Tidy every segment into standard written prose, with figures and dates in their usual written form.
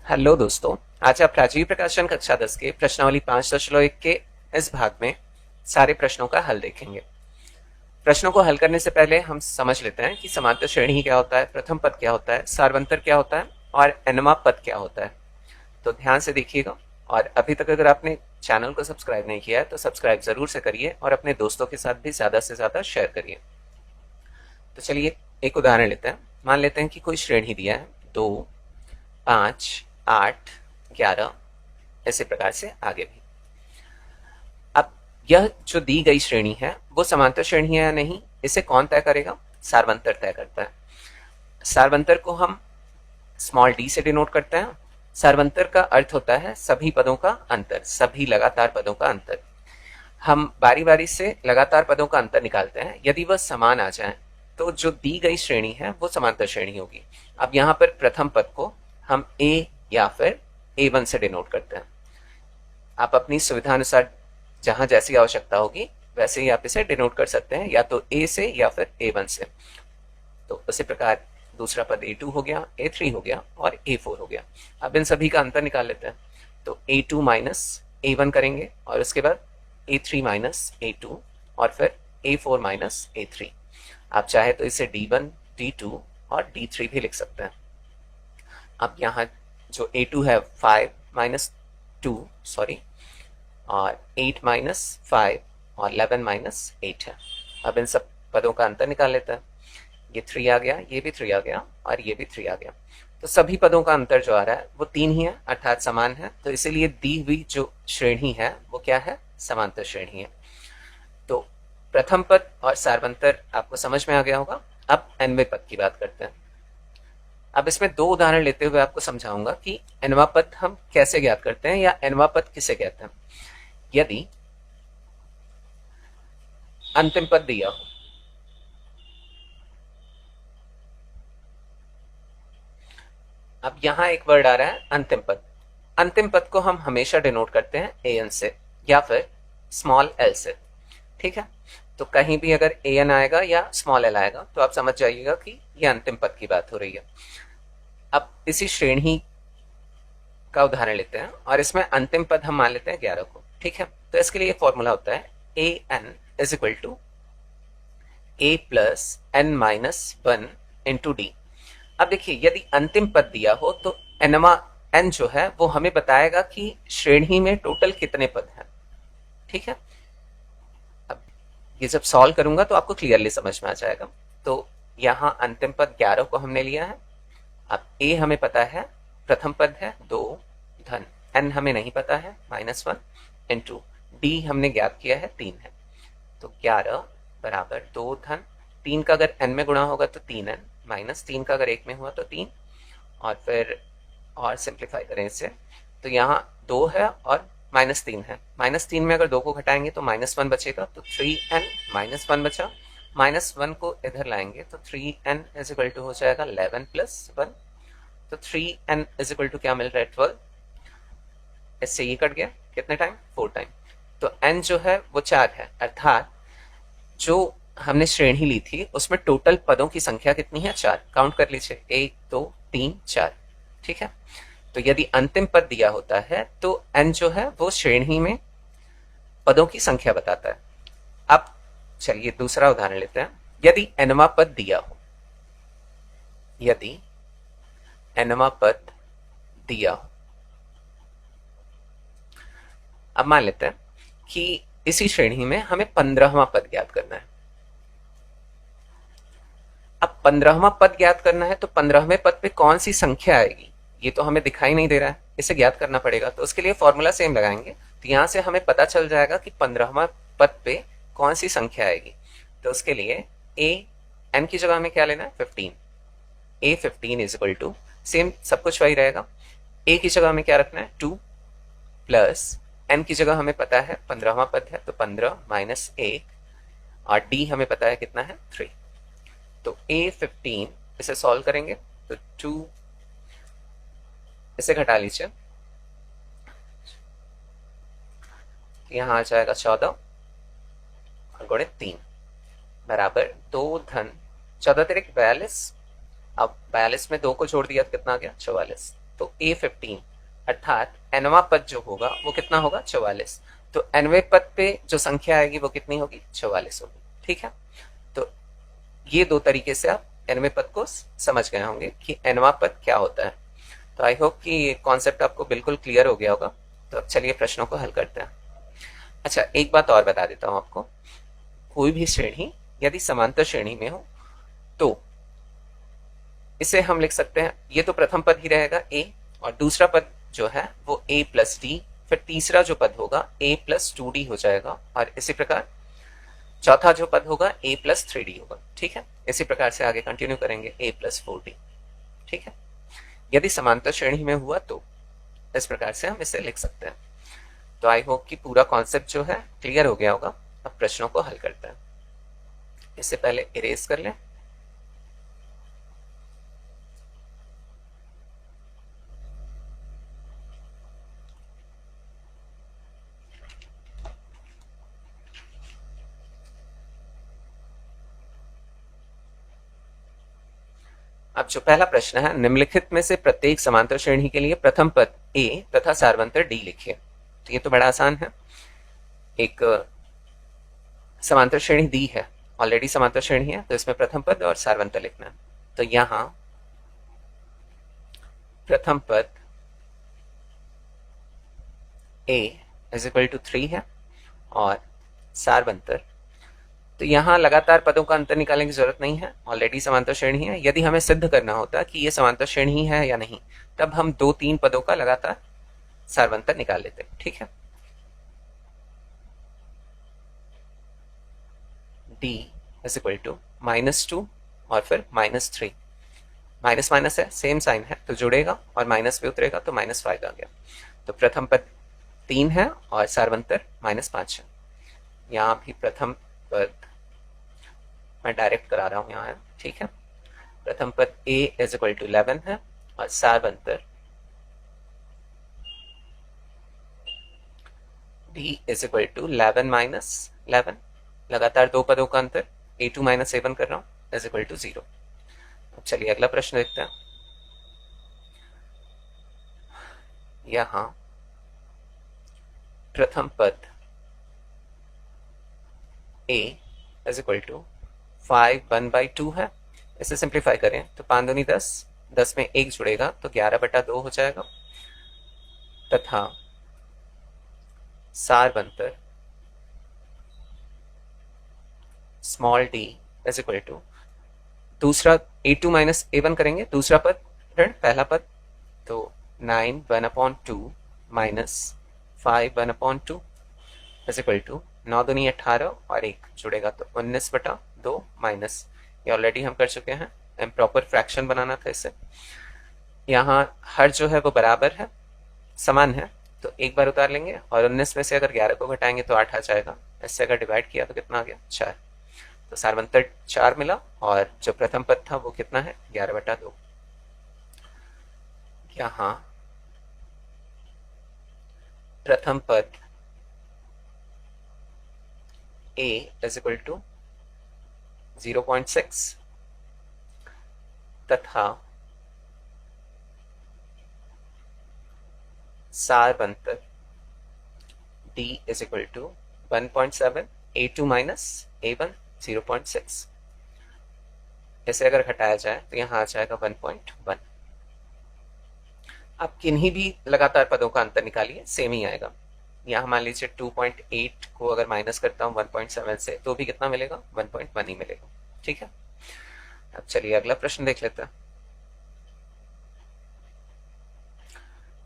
Hello दोस्तों। आज आप राजीव प्रकाशन कक्षा 10 के प्रश्नावली 5.1 के इस भाग में सारे प्रश्नों का हल देखेंगे। प्रश्नों को हल करने से पहले हम समझ लेते हैं कि समांतर श्रेणी क्या होता है, प्रथम पद क्या होता है, सार्वंतर क्या होता है और एनमा पद क्या होता है। तो ध्यान से देखिएगा, और अभी तक अगर आपने चैनल को सब्सक्राइब नहीं किया है तो सब्सक्राइब जरूर से करिए और अपने दोस्तों के साथ भी ज्यादा से ज्यादा शेयर करिए। तो चलिए एक उदाहरण लेते हैं। मान लेते हैं कि कोई श्रेणी दिया है 2, 5, 8, 11, ऐसे प्रकार से आगे भी। अब यह जो दी गई श्रेणी है वो समांतर श्रेणी है या नहीं, इसे कौन तय करेगा? सार्वंतर तय करता है। सार्वंतर को हम स्मॉल डी से डिनोट करते हैं। सार्वंतर का अर्थ होता है सभी पदों का अंतर, सभी लगातार पदों का अंतर। हम बारी बारी से लगातार पदों का अंतर निकालते हैं। यदि वह समान आ जाए तो जो दी गई श्रेणी है वो समांतर श्रेणी होगी। अब यहाँ पर प्रथम पद को हम ए या फिर A1 से डिनोट करते हैं। आप अपनी सुविधा अनुसार जहां जैसी आवश्यकता होगी वैसे ही आप इसे डिनोट कर सकते हैं, या तो A से या फिर A1 से। तो उसी प्रकार दूसरा पद A2 हो गया, A3 हो गया और A4 हो गया। अब इन सभी का अंतर निकाल लेते हैं। तो A2 माइनस A1 करेंगे और उसके बाद A3 माइनस A2 और फिर A4 माइनस A3। आप चाहे तो इसे D1, D2 और D3 भी लिख सकते हैं। अब यहाँ जो A2 है 5 माइनस 2 सॉरी, और 8 माइनस 5 और 11 माइनस 8 है। अब इन सब पदों का अंतर निकाल लेते हैं। ये 3 आ गया, ये भी 3 आ गया और ये भी 3 आ गया। तो सभी पदों का अंतर जो आ रहा है वो 3 ही है, अर्थात समान है। तो इसीलिए दी हुई जो श्रेणी है वो क्या है? समांतर श्रेणी है। तो प्रथम पद और सार्वंतर आपको समझ में आ गया होगा। अब nवें पद की बात करते हैं। अब इसमें दो उदाहरण लेते हुए आपको समझाऊंगा कि एनवा पद हम कैसे ज्ञात करते हैं या एनवा पद किसे कहते हैं। यदि अंतिम पद दिया हो, अब यहां एक वर्ड आ रहा है अंतिम पद। अंतिम पद को हम हमेशा डिनोट करते हैं एन से या फिर स्मॉल एल से। ठीक है, तो कहीं भी अगर एन आएगा या स्मॉल एल आएगा तो आप समझ जाइएगा कि यह अंतिम पद की बात हो रही है। अब इसी श्रेणी का उदाहरण लेते हैं और इसमें अंतिम पद हम मान लेते हैं 11 को। ठीक है, तो इसके लिए फॉर्मूला होता है A N is equal to A plus N minus 1 into D. अब देखिए, यदि अंतिम पद दिया हो तो एनवा एन जो है वो हमें बताएगा कि श्रेणी में टोटल कितने पद हैं। ठीक है, अब ये जब सॉल्व करूंगा तो आपको क्लियरली समझ में आ जाएगा। तो यहां अंतिम पद 11 को हमने लिया है। अब ए हमें पता है, प्रथम पद है 2 धन एन हमें नहीं पता है -1 इंटू डी हमने ज्ञात किया है 3 है। तो 11 बराबर 2 धन 3 का अगर n में गुणा होगा तो 3n, माइनस 3 का अगर 1 में हुआ तो 3, और फिर और सिंप्लीफाई करें इसे तो यहाँ 2 है और -3 है। -3 में अगर 2 को घटाएंगे तो -1 बचेगा, तो 3n -1 बचा। -1 को इधर लाएंगे तो 3n इज इक्वल टू हो जाएगा 11 प्लस 1। तो 3n इज इक्वल टू क्या मिल रहा है? 12। इससे ये कट गया, कितने टाइम? 4 टाइम। तो n जो है वो 4 है, अर्थात जो हमने श्रेणी ली थी उसमें टोटल पदों की संख्या कितनी है? 4। काउंट कर लीजिए, 1 2 3 4। ठीक है, तो यदि अंतिम पद दिया होता है तो n जो है वो श्रेणी में पदों की संख्या बताता है। अब चलिए दूसरा उदाहरण लेते हैं। यदि nवा पद दिया हो, यदि nवा पद दिया हो, अब मान लेते हैं कि इसी श्रेणी में हमें 15वां पद ज्ञात करना है। अब 15वां पद ज्ञात करना है तो 15वें पद पे कौन सी संख्या आएगी ये तो हमें दिखाई नहीं दे रहा है, इसे ज्ञात करना पड़ेगा। तो उसके लिए फॉर्मूला सेम लगाएंगे, तो यहां से हमें पता चल जाएगा कि 15वां पद पे कौन सी संख्या आएगी। तो उसके लिए ए एन की जगह हमें क्या लेना है? 15। ए 15 इज इक्वल टू, सेम सब कुछ वही रहेगा। ए की जगह हमें क्या रखना है? 2 प्लस एन की जगह हमें पता है 15वां पद है तो 15 माइनस 1, और डी हमें पता है कितना है? 3। तो A15 इसे सॉल्व करेंगे तो 2, इसे घटा लीजिए, यहां आ जाएगा 14 और गुणे 3 बराबर 2 धन 14 तिरिक 42। अब 42 में 2 को जोड़ दिया तो कितना आ गया? 44। तो A15 अर्थात nवां पद जो होगा वो कितना होगा 44। तो nवें पद पे जो संख्या आएगी वो कितनी होगी 44 होगी। ठीक है, तो ये दो तरीके से आप nवें पद को समझ गए होंगे कि nवां पद क्या होता है। तो आई होप कि ये कॉन्सेप्ट आपको बिल्कुल क्लियर हो गया होगा। तो अब चलिए प्रश्नों को हल करते हैं। अच्छा, एक बात और बता देता हूं आपको, कोई भी श्रेणी यदि समांतर श्रेणी में हो तो इसे हम लिख सकते हैं, ये तो प्रथम पद ही रहेगा a, और दूसरा पद जो है वो a प्लस डी, फिर तीसरा जो पद होगा a प्लस 2d हो जाएगा, और इसी प्रकार चौथा जो पद होगा a प्लस 3d होगा। ठीक है, इसी प्रकार से आगे कंटिन्यू करेंगे a प्लस 4d। ठीक है, यदि समांतर श्रेणी में हुआ तो इस प्रकार से हम इसे लिख सकते हैं। तो आई होप कि पूरा कॉन्सेप्ट जो है क्लियर हो गया होगा। अब प्रश्नों को हल करते हैं। इससे पहले इरेज कर लें। अब जो पहला प्रश्न है, निम्नलिखित में से प्रत्येक समांतर श्रेणी के लिए प्रथम पद a तथा सारवंतर d लिखिए। तो ये तो बड़ा आसान है। एक समांतर श्रेणी दी है, ऑलरेडी समांतर श्रेणी है, तो इसमें प्रथम पद और सारवंतर लिखना है। तो यहां प्रथम पद a इज इक्वल टू 3 है और सारवंतर, तो यहां लगातार पदों का अंतर निकालने की जरूरत नहीं है, ऑलरेडी समांतर श्रेणी है। यदि हमें सिद्ध करना होता कि ये समांतर श्रेणी है या नहीं, तब हम 2-3 पदों का लगातार सारवंतर निकाल लेते। ठीक है, d इज इक्वल टू -2 और फिर -3, माइनस माइनस है, सेम साइन है तो जुड़ेगा, और माइनस भी उतरेगा तो -5 आ गया। तो प्रथम पद 3 है और सारवंतर -5 है। यहाँ भी प्रथम पद मैं डायरेक्ट करा रहा हूं यहाँ है। ठीक है, प्रथम पद a इज इक्वल टू 11 है और सारवंतर d is equal to 11 minus 11, लगातार दो पदों का अंतर, a2 माइनस a1 कर रहा हूं, इज इक्वल टू 0। अब चलिए अगला प्रश्न देखते हैं। यहां प्रथम पद a इज इक्वल टू 5 1/2 है। इसे सिंप्लीफाई करें तो 5 दूनी 10, 10 में 1 जुड़ेगा तो 11/2 हो जाएगा, तथा सारवंतर small d is equal to, दूसरा a2 माइनस a1 करेंगे, दूसरा पद ऋण पहला पद, तो 9 1/2 माइनस 5 1/2 इज इक्वल टू 9 दूनी 18 और 1 जुड़ेगा तो 19/2 माइनस, ये ऑलरेडी हम कर चुके हैं, इम्प्रॉपर फ्रैक्शन बनाना था इसे। यहाँ हर जो है वो बराबर है, समान है, तो एक बार उतार लेंगे, और 19 में से अगर 11 को घटाएंगे तो 8 आ जाएगा। इससे अगर डिवाइड किया तो कितना आ गया 4, तो सारवंतर 4 मिला, और जो प्रथम पद था वो कितना है 11/2। यहाँ प्रथम पद a इज इक्वल टू 0.6 तथा सारवंतर d is equal to 1.7, a2 minus a1 0.6, इसे अगर घटाया जाए तो यहाँ आ जाएगा 1.1। आप किन्हीं भी लगातार पदों का अंतर निकालिए, सेम ही आएगा। यहाँ मान लीजिए 2.8 को अगर माइनस करता हूँ 1.7 से, तो भी कितना मिलेगा 1.1 ही मिलेगा। ठीक है, अब चलिए अगला प्रश्न देख लेते हैं।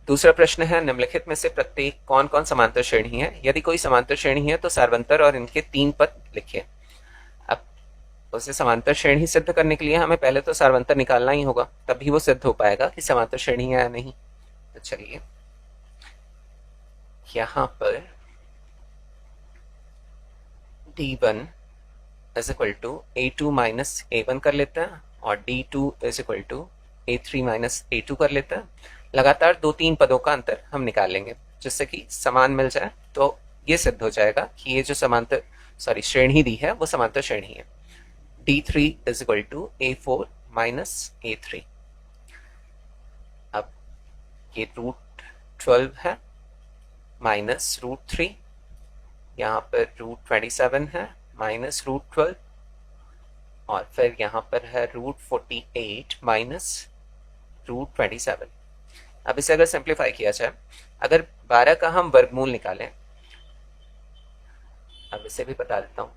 दूसरा प्रश्न है, निम्नलिखित में से प्रत्येक कौन कौन समांतर श्रेणी है? यदि कोई समांतर श्रेणी है तो सारवंतर और इनके 3 पद लिखिए। अब उसे समांतर श्रेणी सिद्ध करने के लिए हमें पहले तो सारवंतर निकालना ही होगा, तभी वो सिद्ध हो पाएगा कि समांतर श्रेणी है या नहीं। तो चलिए यहां पर d1 is equal to a2 minus a1 कर लेते हैं, और d2 is equal to a3 minus a2 कर लेते हैं। लगातार 2-3 पदों का अंतर हम निकाल लेंगे, जिससे कि समान मिल जाए, तो ये सिद्ध हो जाएगा कि ये जो श्रेणी दी है वो समांतर श्रेणी है। d3 is equal to a4 minus a3। अब ये √12 है माइनस √3, यहाँ पर √27 है माइनस √12, और फिर यहाँ पर है √48 माइनस √27। अब इसे अगर सिंप्लीफाई किया जाए, अगर 12 का हम वर्गमूल निकालें, अब इसे भी बता देता हूँ,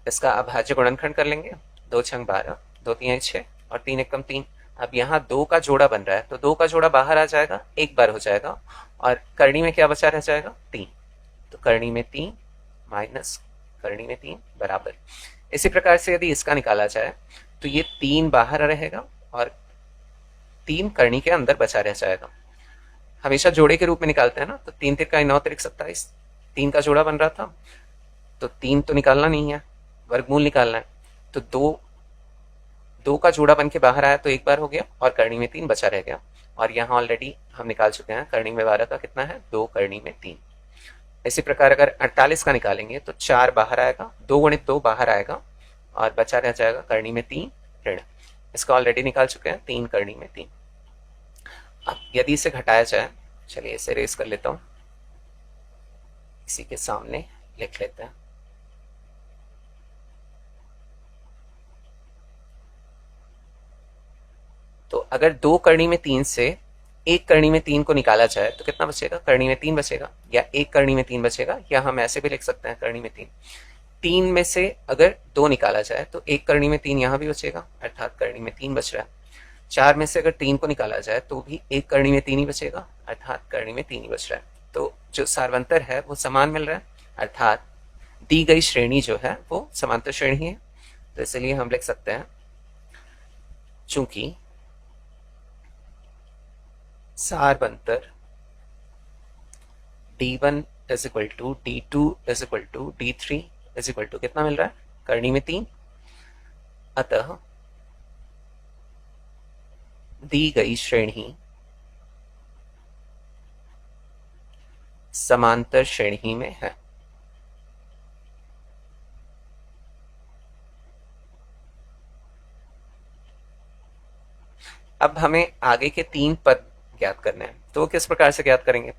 इसका अभाज्य गुणनखंड कर लेंगे, 2 छंग 12, 2 3 6 और 3 एकम 3। अब यहाँ 2 का जोड़ा बन रहा है, तो 2 का जोड़ा बाहर आ जाएगा, एक बार हो जाएगा, और करनी में क्या बचा रह जाएगा, 3। तो करनी में 3 माइनस करनी में 3 बराबर। इसी प्रकार से यदि इसका निकाला जाए तो ये 3 बाहर रहेगा और 3 करनी के अंदर बचा रह जाएगा। हमेशा जोड़े के रूप में निकालते हैं ना, तो 3 तिरका 9 तिरक 27, 3 का जोड़ा बन रहा था, तो 3 तो निकालना नहीं है, वर्गमूल निकालना है, तो 2 का जोड़ा बन के बाहर आया तो एक बार हो गया, और करनी में 3 बचा रह गया। और यहाँ ऑलरेडी हम निकाल चुके हैं, करनी में 12 का कितना है, 2 करनी में 3। इसी प्रकार अगर 48 का निकालेंगे तो 4 बाहर आएगा, 2 गुणित 2 बाहर आएगा, और बचा रह जाएगा करनी में 3 ऋण। इसका ऑलरेडी निकाल चुके हैं, 3 करनी में 3। अब यदि इसे घटाया जाए, चलिए इसे रेस कर लेता हूं, इसी के सामने लिख लेते हैं। तो अगर 2 करनी में 3 से 1 करनी में 3 को निकाला जाए तो कितना बचेगा, करनी में 3 बचेगा, या 1 करनी में 3 बचेगा, या हम ऐसे भी लिख सकते हैं करनी में 3। 3 में से अगर 2 निकाला जाए तो 1 करनी में 3 यहाँ भी बचेगा, अर्थात करनी में 3 बच रहा है। 4 में से अगर 3 को निकाला जाए तो भी 1 करनी में 3 ही बचेगा, अर्थात करनी में 3 ही बच रहा है। तो जो सारवंतर है वो समान मिल रहा है, अर्थात दी गई श्रेणी जो है वो समांतर श्रेणी है। तो इसलिए हम लिख सकते हैं, चूंकि सारवंतर D1 is equal to D2 is equal to D3 is equal to कितना मिल रहा है, करनी में 3, अतः दी गई श्रेणी समांतर श्रेणी में है। अब हमें आगे के 3 पद ज्ञात करने हैं, तो किस प्रकार से ज्ञात करेंगे।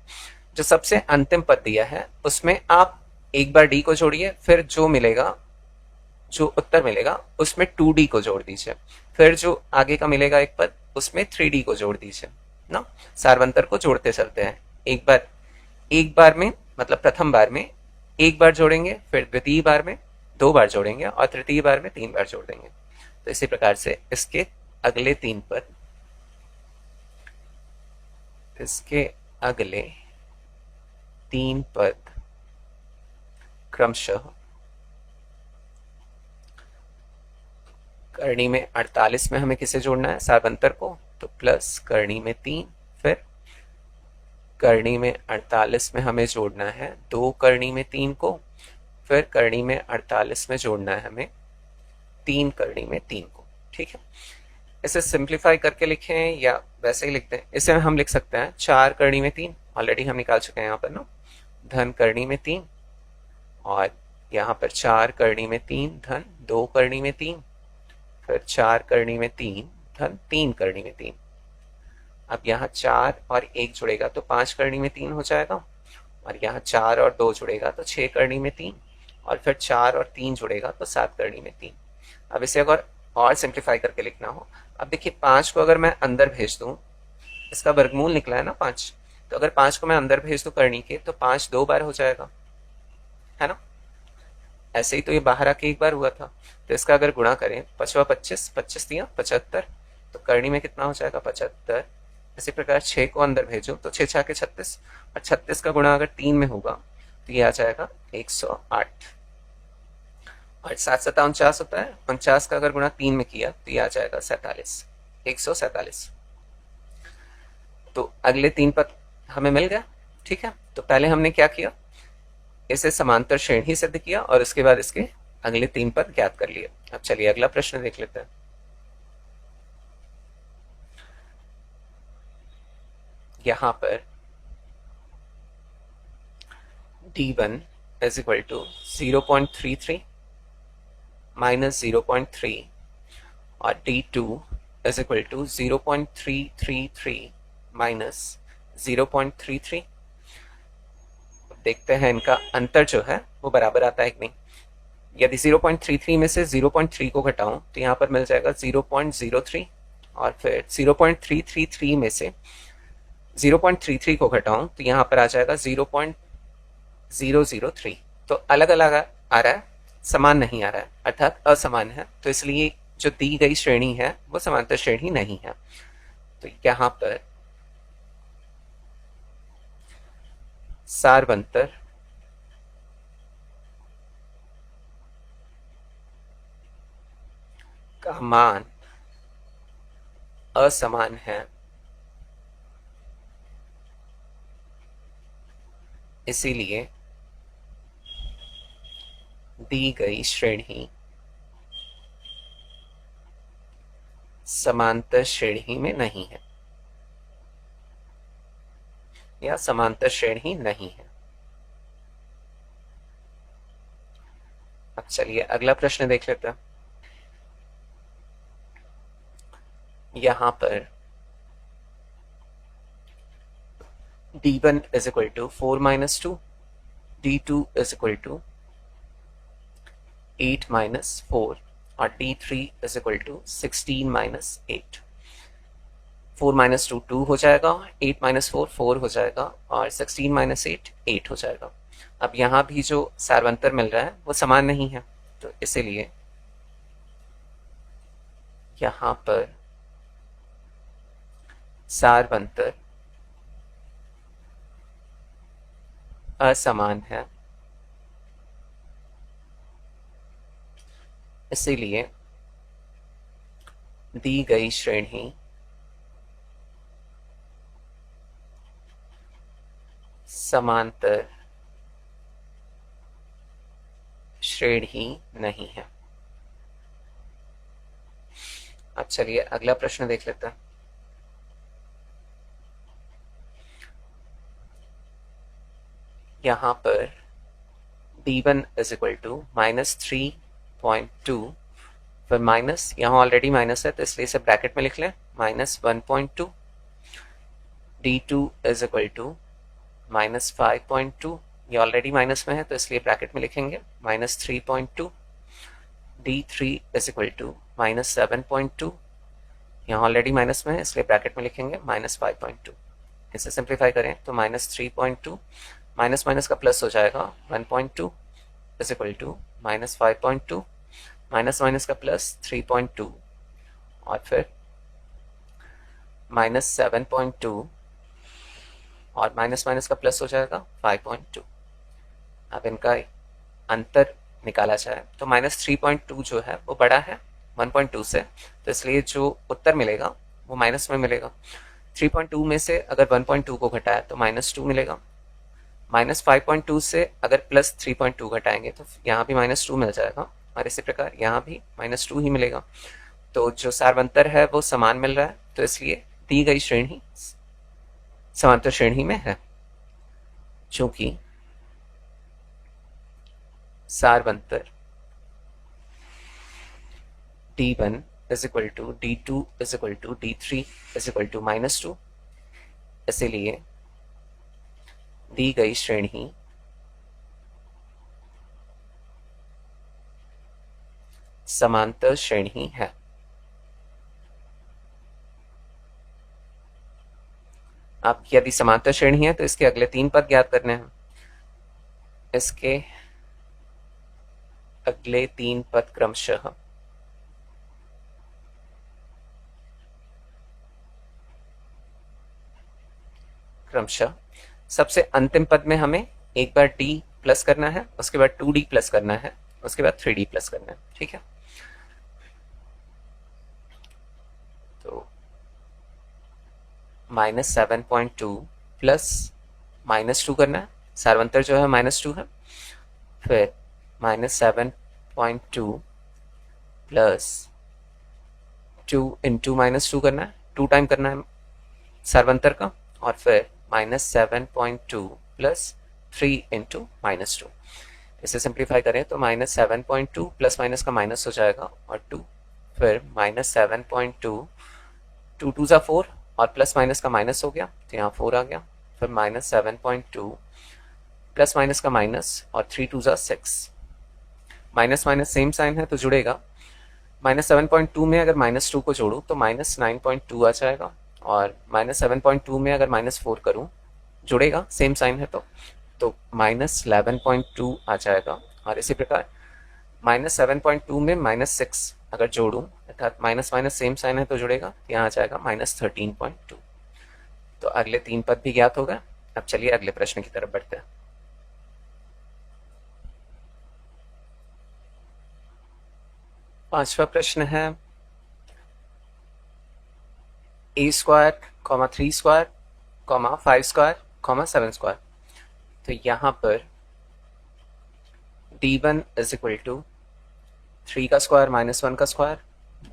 जो सबसे अंतिम पद दिया है उसमें आप एक बार डी को जोड़िए, फिर जो मिलेगा, जो उत्तर मिलेगा उसमें 2D को जोड़ दीजिए, फिर जो आगे का मिलेगा एक पद उसमें 3D को जोड़ दीजिए ना। सारवंतर को जोड़ते चलते हैं, एक बार में मतलब प्रथम बार में एक बार जोड़ेंगे, फिर द्वितीय बार में 2 बार जोड़ेंगे, और तृतीय बार में 3 बार जोड़ देंगे। तो इसी प्रकार से इसके अगले 3 पद, इसके अगले 3 पद क्रमशः करनी में 48 में हमें किसे जोड़ना है, सारवंतर को, तो प्लस करनी में 3, फिर करनी में 48 में हमें जोड़ना है 2 करनी में 3 को, फिर करनी में 48 में जोड़ना है हमें 3 करनी में 3 को। ठीक है, इसे सिंप्लीफाई करके लिखें या वैसे ही लिखते हैं, इसे हम लिख सकते हैं 4 करनी में 3, ऑलरेडी हम निकाल चुके हैं यहाँ पर ना, धन करनी में 3, और यहाँ पर 4 करनी में 3 धन 2 करनी में 3, फिर 4 करनी में 3 धन 3 करनी में 3। अब यहाँ 4 और 1 जुड़ेगा तो 5 करनी में 3 हो जाएगा, और यहाँ 4 और 2 जुड़ेगा तो 6 करनी में 3, और फिर 4 और 3 जुड़ेगा तो 7 करनी में 3। अब इसे अगर और सिंप्लीफाई करके लिखना हो, अब देखिए 5 को अगर मैं अंदर भेज दूं, इसका वर्गमूल निकला है ना 5, तो अगर 5 को मैं अंदर भेज दूं करनी के, तो 5 2 बार हो जाएगा, है ना। ऐसे ही तो ये बाहर आके एक बार हुआ था, तो इसका अगर गुणा करें 5 25, 25 दिया 75, तो करनी में कितना हो जाएगा 75। इसी प्रकार 6 को अंदर भेजो तो 6 6 36, और 36 का गुणा अगर 3 में होगा तो ये आ जाएगा 108, और 7 7 49 होता है, 49 का अगर गुणा 3 में किया तो ये आ जाएगा 47, 147। तो अगले 3 पद हमें मिल गया। ठीक है, तो पहले हमने क्या किया, इसे समांतर श्रेणी सिद्ध किया, और उसके बाद इसके अगले 3 पद ज्ञात कर लिए। अब चलिए अगला प्रश्न देख लेते हैं। यहां पर D1 is equal to 0.33 minus 0.3, और D2 is equal to 0.333 minus 0.33। देखते हैं इनका अंतर जो है वो बराबर आता है कि नहीं। यदि 0.33 में से 0.3 को घटाऊं तो यहाँ पर मिल जाएगा 0.03, और फिर 0.333 में से 0.33 को घटाऊं तो यहाँ पर आ जाएगा 0.003। तो अलग अलग आ रहा है, समान नहीं आ रहा है, अर्थात असमान है। तो इसलिए जो दी गई श्रेणी है वो समांतर श्रेणी नहीं है। तो यहाँ पर सारवंतर का मान असमान है, इसीलिए दी गई श्रेणी समांतर श्रेणी में नहीं है, या समांतर श्रेणी नहीं है। अब चलिए अगला प्रश्न देख लेते हैं। यहां पर d1 is equal to 4 minus 2, d2 is equal to 8 minus 4 और d3 is equal to 16 minus 8। 4 minus 2 2 हो जाएगा, 8 minus 4 4 हो जाएगा, और 16 minus 8 8 हो जाएगा। अब यहाँ भी जो सारवंतर मिल रहा है वो समान नहीं है, तो इसीलिए यहाँ पर सारवंतर असमान है, इसीलिए दी गई श्रेणी समांतर श्रेणी नहीं है। अब चलिए अगला प्रश्न देख लेते हैं। यहां पर d1 is equal to -3.2, फिर माइनस, यहाँ ऑलरेडी माइनस है तो इसलिए इसे ब्रैकेट में लिख लें, -1.2। d2 is equal to -5.2, ये ऑलरेडी माइनस में है तो इसलिए ब्रैकेट में लिखेंगे -3.2। d3 is equal to -7.2, यहाँ ऑलरेडी माइनस में है इसलिए ब्रैकेट में लिखेंगे -5.2। इसे सिंप्लीफाई करें तो -3.2 माइनस माइनस का प्लस हो जाएगा 1.2 is equal to -5.2, minus minus का प्लस 3.2, और फिर -7.2 और माइनस माइनस का प्लस हो जाएगा 5.2। अब इनका अंतर निकाला जाए तो -3.2 जो है वो बड़ा है 1.2 से, तो इसलिए जो उत्तर मिलेगा वो माइनस में मिलेगा। 3.2 में से अगर 1.2 को घटाया तो -2 मिलेगा। -5.2 से अगर +3.2 घटाएंगे तो यहाँ भी -2 मिल जाएगा, और इसी प्रकार यहाँ भी -2 ही मिलेगा। तो जो सारवंतर है वो समान मिल रहा है, तो इसलिए दी गई श्रेणी समांतर श्रेणी में है। चूंकि सारवंतर d1 is equal to d2 is equal to d3 is equal to -2, इसलिए दी गई श्रेणी समांतर श्रेणी है। अब यदि समांतर श्रेणी है तो इसके अगले 3 पद ज्ञात करने हैं। इसके अगले 3 पद क्रमशः सबसे अंतिम पद में हमें एक बार d प्लस करना है, उसके बाद 2d प्लस करना है, उसके बाद 3d प्लस करना है। ठीक है, तो -7.2 प्लस -2 करना है, सारवंतर जो है -2 है, फिर -7.2 प्लस 2 इंटू -2 करना है, 2 टाइम करना है सारवंतर का, और फिर -7.2 प्लस 3 इंटू -2। इसे सिंप्लीफाई करें तो -7.2 प्लस माइनस का माइनस हो जाएगा और 2, फिर -7.2, 2 2 ज़ा 4, और प्लस माइनस का माइनस हो गया तो यहाँ 4 आ गया, फिर -7.2 प्लस माइनस का माइनस और 3 2 ज़ा 6, माइनस माइनस सेम साइन है तो जुड़ेगा। -7.2 में अगर -2 को जोड़ूं तो -9.2 आ जाएगा, और -7.2 में अगर -4 करूं जुड़ेगा, सेम साइन है तो -11.2 आ जाएगा। और इसी प्रकार -7.2 में -6 अगर जोड़ूं, अर्थात माइनस माइनस सेम साइन है तो जुड़ेगा, यहाँ आ जाएगा -13.2। तो अगले 3 पद भी ज्ञात हो गए। अब चलिए अगले प्रश्न की तरफ बढ़ते हैं। पांचवा प्रश्न है a² 3² 5² 7²। तो यहाँ पर d1 इज इक्वल टू 3 का स्क्वायर माइनस 1 का square,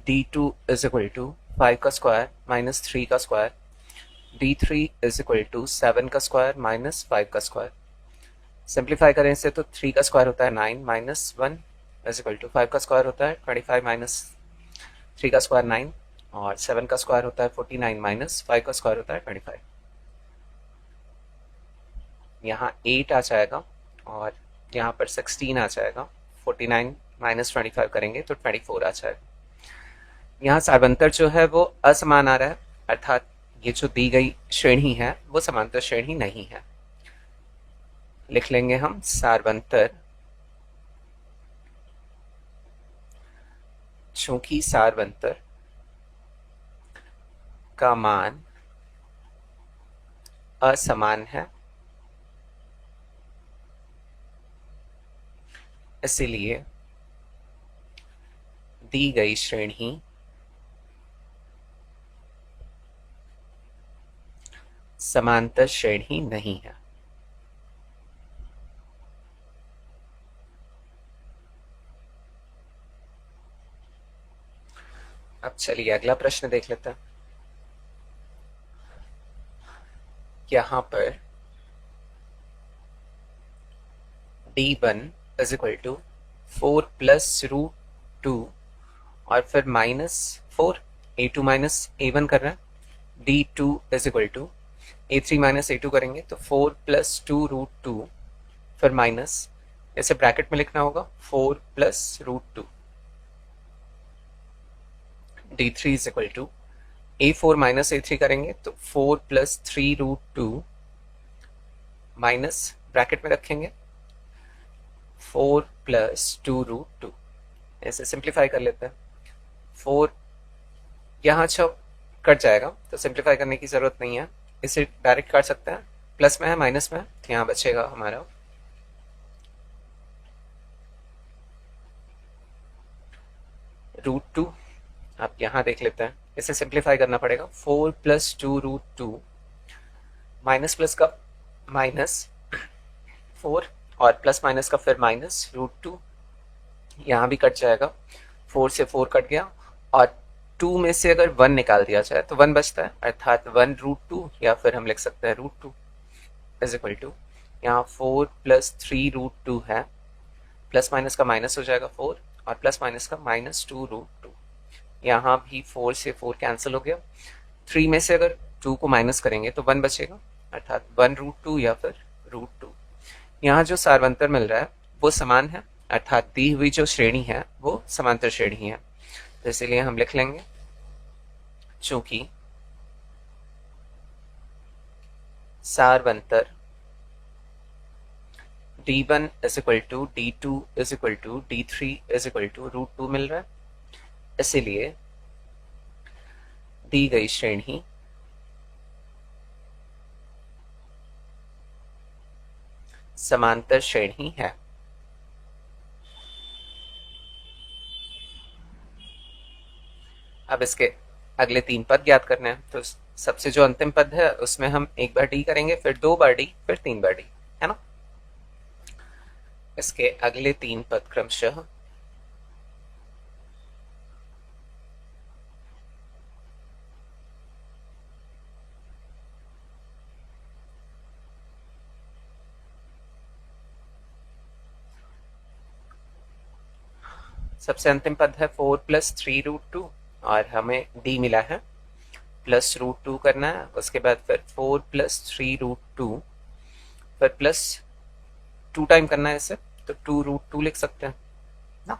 d2 is equal to 5 का स्क्वायर माइनस 3 का square, d3 is equal to 7 का स्क्वायर माइनस 5 का स्क्वायर। सिंप्लीफाई करें इसे तो 3 का स्क्वायर होता है 9 माइनस 1 इज इक्वल टू 5 का स्क्वायर होता है 25 माइनस 3 का स्क्वायर 9, और 7 का स्क्वायर होता है 49 माइनस 5 का स्क्वायर होता है 25। यहाँ 8 आ जाएगा और यहाँ पर 16 आ जाएगा। 49 माइनस 25 करेंगे तो 24 आ जाएगा। यहाँ सार्वंतर जो है वो असमान आ रहा है, अर्थात ये जो दी गई श्रेणी है वो समांतर श्रेणी नहीं है। लिख लेंगे हम सार्वंतर, चूंकि सार्वंतर का मान असमान है, इसलिए दी गई श्रेणी समांतर श्रेणी नहीं है। अब चलिए अगला प्रश्न देख लेते हैं। यहां पर d1 is equal to 4 plus √2 और फिर -4, a2 माइनस a1 कर रहे हैं। d2 is equal to a3 minus a2 करेंगे तो 4 प्लस 2√2, फिर माइनस, इसे ब्रैकेट में लिखना होगा 4 plus √2। d3 is equal to a4 minus a3 करेंगे तो 4 प्लस 3√2 माइनस ब्रैकेट में रखेंगे 4 प्लस 2√2। ऐसे सिंप्लीफाई कर लेते हैं। 4 यहाँ 6 कट जाएगा तो सिंप्लीफाई करने की जरूरत नहीं है, इसे डायरेक्ट काट सकते हैं। प्लस में है माइनस में है, यहाँ बचेगा हमारा √2। आप यहाँ देख लेते हैं, इसे सिंप्लीफाई करना पड़ेगा। 4 प्लस 2√2 माइनस प्लस का माइनस 4 और प्लस माइनस का फिर माइनस √2, यहाँ भी कट जाएगा। 4 से 4 कट गया और 2 में से अगर 1 निकाल दिया जाए तो 1 बचता है, अर्थात 1√2, या फिर हम लिख सकते हैं √2 इज इक्वल टू, यहाँ 4 प्लस 3√2 है, प्लस माइनस का माइनस हो जाएगा 4 और प्लस माइनस का -2√2। यहाँ भी 4 से 4 कैंसिल हो गया। 3 में से अगर 2 को माइनस करेंगे तो 1 बचेगा, अर्थात 1√2 या फिर √2। यहाँ जो सार्वंतर मिल रहा है वो समान है, अर्थात दी हुई जो श्रेणी है वो समांतर श्रेणी है। तो इसीलिए हम लिख लेंगे चूंकि सार्वंतर d1 is equal to d2 is equal to d3 is equal to √2 मिल रहा है, इसलिए दी गई श्रेणी समांतर श्रेणी है। अब इसके अगले 3 पद ज्ञात करने हैं। तो सबसे जो अंतिम पद है उसमें हम एक बार डी करेंगे, फिर 2 बार डी, फिर 3 बार डी, है ना। इसके अगले 3 पद क्रमशः सबसे अंतिम पद है 4 प्लस 3√2 और हमें डी मिला है प्लस रूट टू करना है, उसके बाद फिर 4 + 3√2, फिर प्लस 2 टाइम करना है इसे, तो 2√2 लिख सकते हैं ना।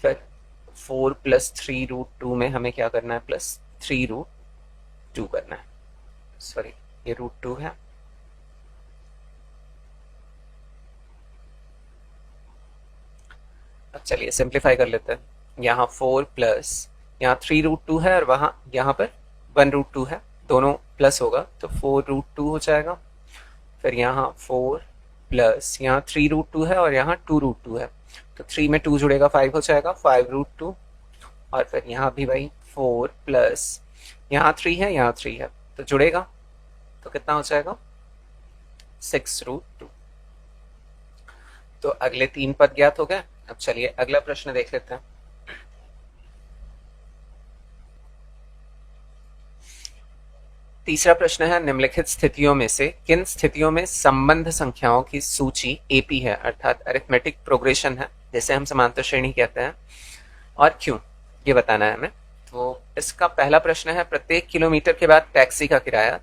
फिर 4 + 3√2 में हमें क्या करना है, +3√2 करना है। सॉरी, ये √2 है। अब चलिए सिंप्लीफाई कर लेते हैं। यहाँ 4 प्लस यहाँ 3√2 है और वहाँ यहाँ पर 1√2 है, दोनों प्लस होगा तो 4√2 हो जाएगा। फिर यहाँ 4 प्लस यहाँ 3√2 है और यहाँ 2√2 है, तो 3 में 2 जुड़ेगा 5 हो जाएगा 5√2। और फिर यहाँ भी भाई 4 प्लस यहाँ 3 है, यहाँ 3 है, तो जुड़ेगा तो कितना हो जाएगा 6√2। तो अगले 3 पद ज्ञात हो गए। अब चलिए अगला प्रश्न देख लेते हैं। तीसरा प्रश्न है, निम्नलिखित स्थितियों में से किन स्थितियों में संबंध संख्याओं की सूची एपी है, अर्थात अरिथमेटिक प्रोग्रेशन है, जैसे हम समांतर श्रेणी कहते हैं, और क्यों, ये बताना है हमें। तो इसका पहला प्रश्न है, प्रत्येक किलोमीटर के बाद टैक्सी का किराया,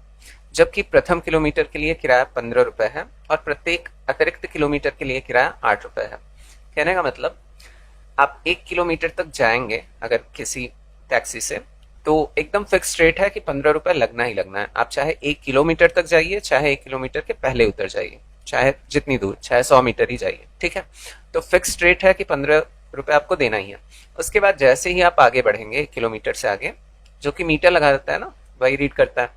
जबकि प्रथम किलोमीटर के लिए किराया 15 रुपए है और प्रत्येक अतिरिक्त किलोमीटर के लिए किराया 8 रुपए है। कहने का मतलब, आप 1 किलोमीटर तक जाएंगे अगर किसी टैक्सी से, तो एकदम फिक्स रेट है कि 15 रुपए लगना ही लगना है। आप चाहे 1 किलोमीटर तक जाइए, चाहे 1 किलोमीटर के पहले उतर जाइए, चाहे जितनी दूर, चाहे 100 मीटर ही जाइए, ठीक है। तो फिक्स रेट है कि 15 रुपए आपको देना ही है। उसके बाद जैसे ही आप आगे बढ़ेंगे 1 किलोमीटर से आगे, जो कि मीटर लगा देता है ना, वही रीड करता है,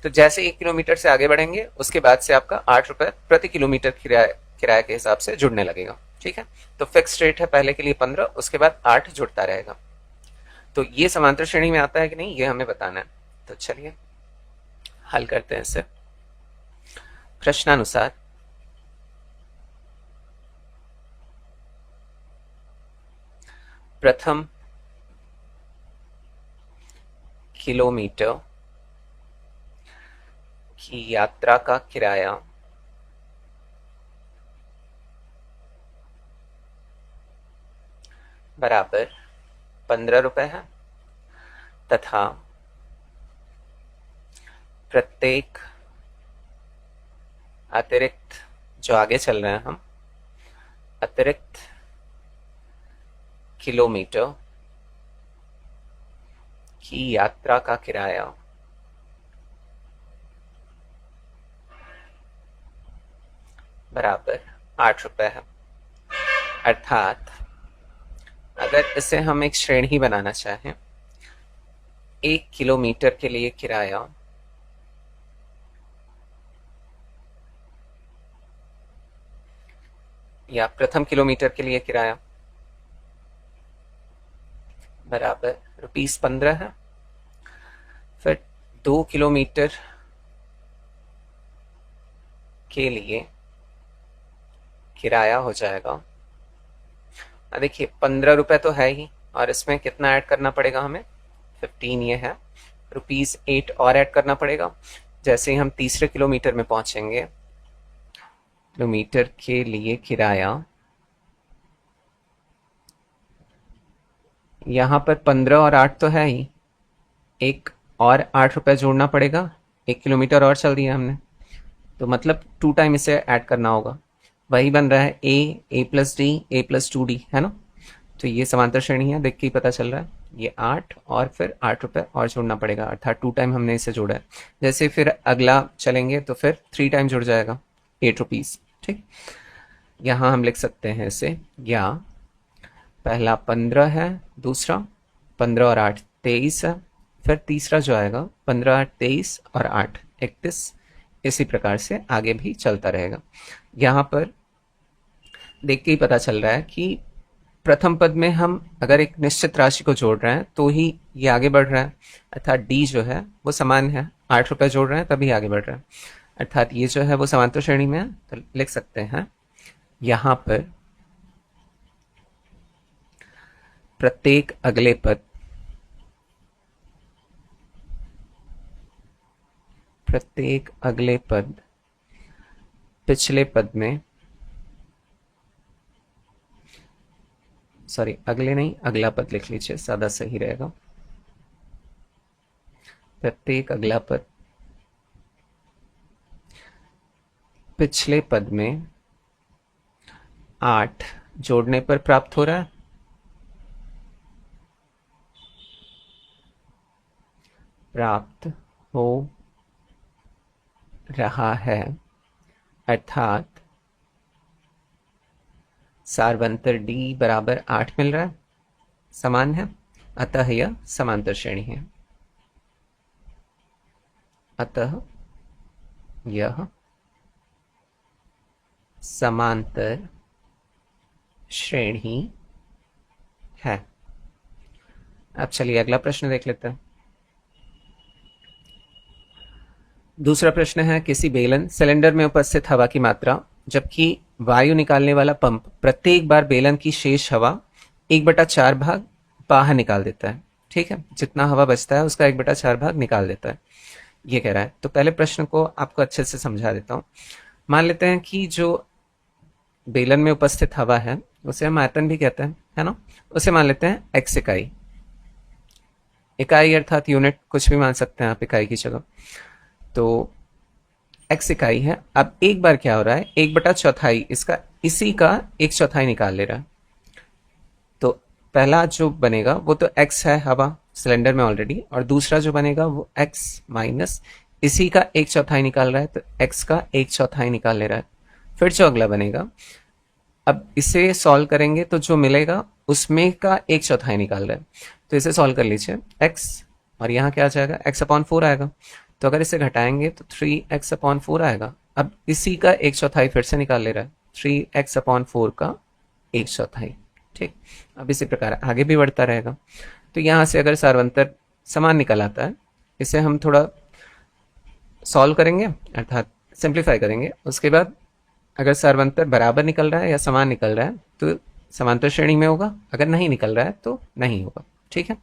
तो जैसे 1 किलोमीटर से आगे बढ़ेंगे उसके बाद से आपका 8 रुपए प्रति किलोमीटर किराए के हिसाब से जुड़ने लगेगा, ठीक है। तो फिक्स रेट है पहले के लिए 15, उसके बाद 8 जुड़ता रहेगा। तो ये समांतर श्रेणी में आता है कि नहीं, ये हमें बताना है। तो चलिए हल करते हैं इसे। प्रश्नानुसार प्रथम किलोमीटर की यात्रा का किराया बराबर 15 रुपए है, तथा प्रत्येक अतिरिक्त, जो आगे चल रहे हैं हम, अतिरिक्त किलोमीटर की यात्रा का किराया बराबर 8 रुपए है। अर्थात अगर इसे हम एक श्रेणी बनाना चाहें, 1 किलोमीटर के लिए किराया या प्रथम किलोमीटर के लिए किराया बराबर ₹15 है। फिर 2 किलोमीटर के लिए किराया हो जाएगा, देखिए 15 रुपए तो है ही, और इसमें कितना ऐड करना पड़ेगा हमें, 15 ये है, ₹8 और ऐड करना पड़ेगा। जैसे ही हम तीसरे किलोमीटर में पहुंचेंगे, किलोमीटर के लिए किराया यहाँ पर 15 और 8 तो है ही, एक और 8 रुपए जोड़ना पड़ेगा, 1 किलोमीटर और चल दिया हमने, तो मतलब 2 टाइम इसे ऐड करना होगा। वही बन रहा है a+d a+2d, है ना। तो ये समांतर श्रेणी है, देख के ही पता चल रहा है, ये 8 और फिर 8 रुपए और जोड़ना पड़ेगा, अर्थात 2 टाइम हमने इसे जोड़ा है। जैसे फिर अगला चलेंगे तो फिर 3 टाइम जुड़ जाएगा, 8 रुपीज, ठीक। यहाँ हम लिख सकते हैं इसे, या पहला 15 है, दूसरा 15 और 8 23 है, फिर तीसरा जो आएगा 15 8 23 और 8 31, इसी प्रकार से आगे भी चलता रहेगा। यहाँ पर देख के ही पता चल रहा है कि प्रथम पद में हम अगर एक निश्चित राशि को जोड़ रहे हैं तो ही ये आगे बढ़ रहा है, अर्थात डी जो है वो समान है, 8 रुपए जोड़ रहे हैं तभी आगे बढ़ रहा है, अर्थात ये जो है वो समांतर श्रेणी में है। तो लिख सकते हैं यहाँ पर प्रत्येक अगले पद, प्रत्येक अगले पद पिछले पद में, सॉरी अगले नहीं, अगला पद लिख लीजिए, ज्यादा सही रहेगा। प्रत्येक अगला पद पिछले पद में 8 जोड़ने पर प्राप्त हो रहा है। प्राप्त हो रहा है अर्थात सारवंतर D बराबर 8 मिल रहा है, समान है, अतः यह समांतर श्रेणी है। अतः यह समांतर श्रेणी है। अब चलिए अगला प्रश्न देख लेते हैं। दूसरा प्रश्न है, किसी बेलन सिलेंडर में उपस्थित हवा की मात्रा जबकि वायु निकालने वाला पंप प्रत्येक बार बेलन की शेष हवा 1/4 भाग बाहर निकाल देता है। ठीक है, जितना हवा बचता है उसका 1/4 भाग निकाल देता है, ये कह रहा है। तो पहले प्रश्न को आपको अच्छे से समझा देता हूं। मान लेते हैं कि जो बेलन में उपस्थित हवा है उसे हम आयतन भी कहते हैं, है ना। उसे मान लेते हैं x इकाई। इकाई अर्थात यूनिट, कुछ भी मान सकते हैं आप इकाई की जगह। तो x इकाई है। अब एक बार क्या हो रहा है, 1/4 इसका, इसी का 1/4 निकाल ले रहा है। तो पहला जो बनेगा वो तो x है हवा सिलेंडर में ऑलरेडी, और दूसरा जो बनेगा वो x माइनस इसी का 1/4 निकाल रहा है, तो x का 1/4 निकाल ले रहा है। फिर जो अगला बनेगा, अब इसे सॉल्व करेंगे तो जो मिलेगा उसमें का 1/4 निकाल रहा है। तो इसे सॉल्व कर लीजिए, x और यहाँ क्या आ जाएगा, x/4 आएगा। तो अगर इसे घटाएंगे तो 3x/4 आएगा। अब इसी का 1/4 फिर से निकाल ले रहा है, 3x/4 का 1/4। ठीक, अब इसी प्रकार आगे भी बढ़ता रहेगा। तो यहाँ से अगर सारवंतर समान निकल आता है, इसे हम थोड़ा सॉल्व करेंगे अर्थात सिंप्लीफाई करेंगे। उसके बाद अगर सारवंतर बराबर निकल रहा है या समान निकल रहा है तो समांतर श्रेणी में होगा, अगर नहीं निकल रहा है तो नहीं होगा। ठीक है,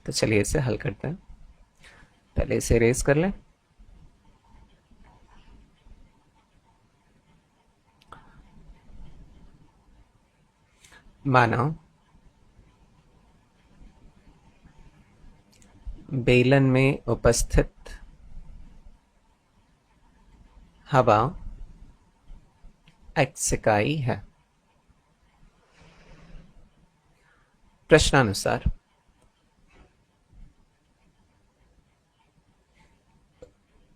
तो चलिए इसे हल करते हैं। पहले इसे इरेज कर लें। माना बेलन में उपस्थित हवा x इकाई है। प्रश्नानुसार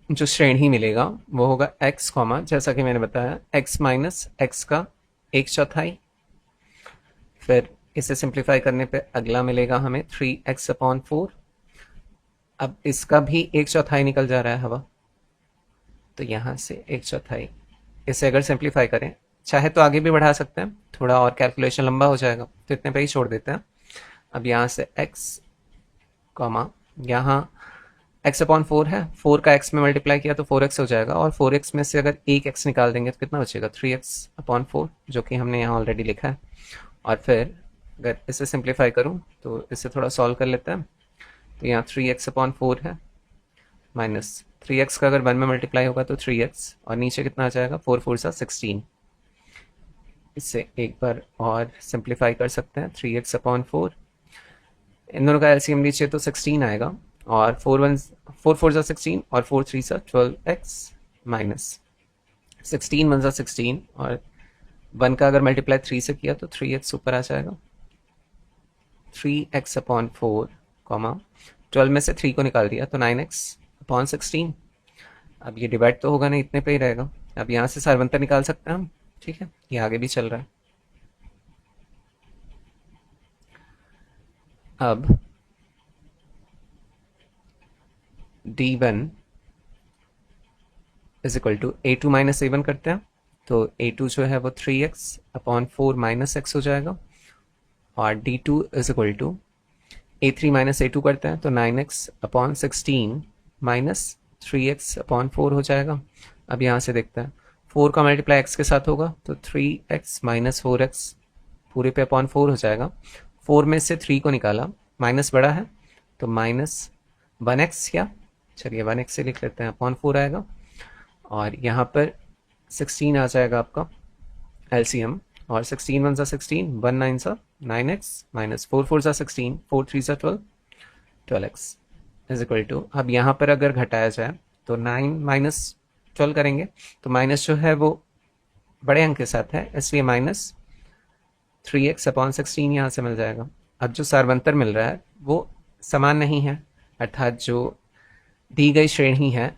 जो श्रेणी मिलेगा वो होगा x कॉमा, जैसा कि मैंने बताया, x माइनस x का 1/4। फिर इसे सिंप्लीफाई करने पे अगला मिलेगा हमें 3x/4। अब इसका भी 1/4 निकल जा रहा है हवा, तो यहां से 1/4। इसे अगर सिंप्लीफाई करें, चाहे तो आगे भी बढ़ा सकते हैं, थोड़ा और कैलकुलेशन लंबा हो जाएगा, तो इतने पे ही छोड़ देते हैं। अब यहाँ से x कॉमा, यहाँ x/4 है, 4 का x में मल्टीप्लाई किया तो 4x हो जाएगा, और 4x में से अगर एक x निकाल देंगे तो कितना बचेगा, 3x/4, जो कि हमने यहाँ ऑलरेडी लिखा है। और फिर अगर इसे सिंप्लीफाई करूँ तो इसे थोड़ा सॉल्व कर लेते हैं। तो यहाँ 3x/4 है, माइनस 3x का अगर 1 में मल्टीप्लाई होगा तो 3x, और नीचे कितना आ जाएगा, 4 4 16। इससे एक बार और सिंप्लीफाई कर सकते हैं, 3x/4, इन दोनों का एलसीएम लीजिए तो 16 आएगा, और 4 4 16 और 4 3 12x माइनस 16 1 16, और 1 का अगर मल्टीप्लाई 3 से किया तो 3x ऊपर आ जाएगा। 3x/4 कॉमा 12 में से 3 को निकाल दिया तो 9x/16। अब ये डिवाइड तो होगा नहीं, इतने पे ही रहेगा। अब यहाँ से सारवंतर निकाल सकते हैं हम। ठीक है, ये आगे भी चल रहा है। अब d1 is equal to a2 minus a1 करते हैं, तो a2 जो है वो 3x/4 माइनस x हो जाएगा, और d2 is equal to a3 minus a2 करते हैं तो 9x/16 माइनस 3x/4 हो जाएगा। अब यहाँ से देखते हैं, 4 का मल्टीप्लाई x के साथ होगा तो 3x माइनस 4x पूरे पे अपॉन 4 हो जाएगा। 4 में से 3 को निकाला, माइनस बड़ा है तो माइनस 1x, क्या चलिए 1x से लिख लेते हैं, अपॉन 4 आएगा। और यहाँ पर 16 आ जाएगा आपका एलसीएम, और 16 1 16, 1 9 9x, minus 4 4 16, 4 3 12, 12x। Is equal to, अब यहाँ पर अगर घटाया जाए तो 9 माइनस 12 करेंगे तो माइनस जो है वो बड़े अंक के साथ है, इसलिए माइनस 3x/16 यहाँ से मिल जाएगा। अब जो सार्वंतर मिल रहा है वो समान नहीं है, अर्थात जो दी गई श्रेणी है,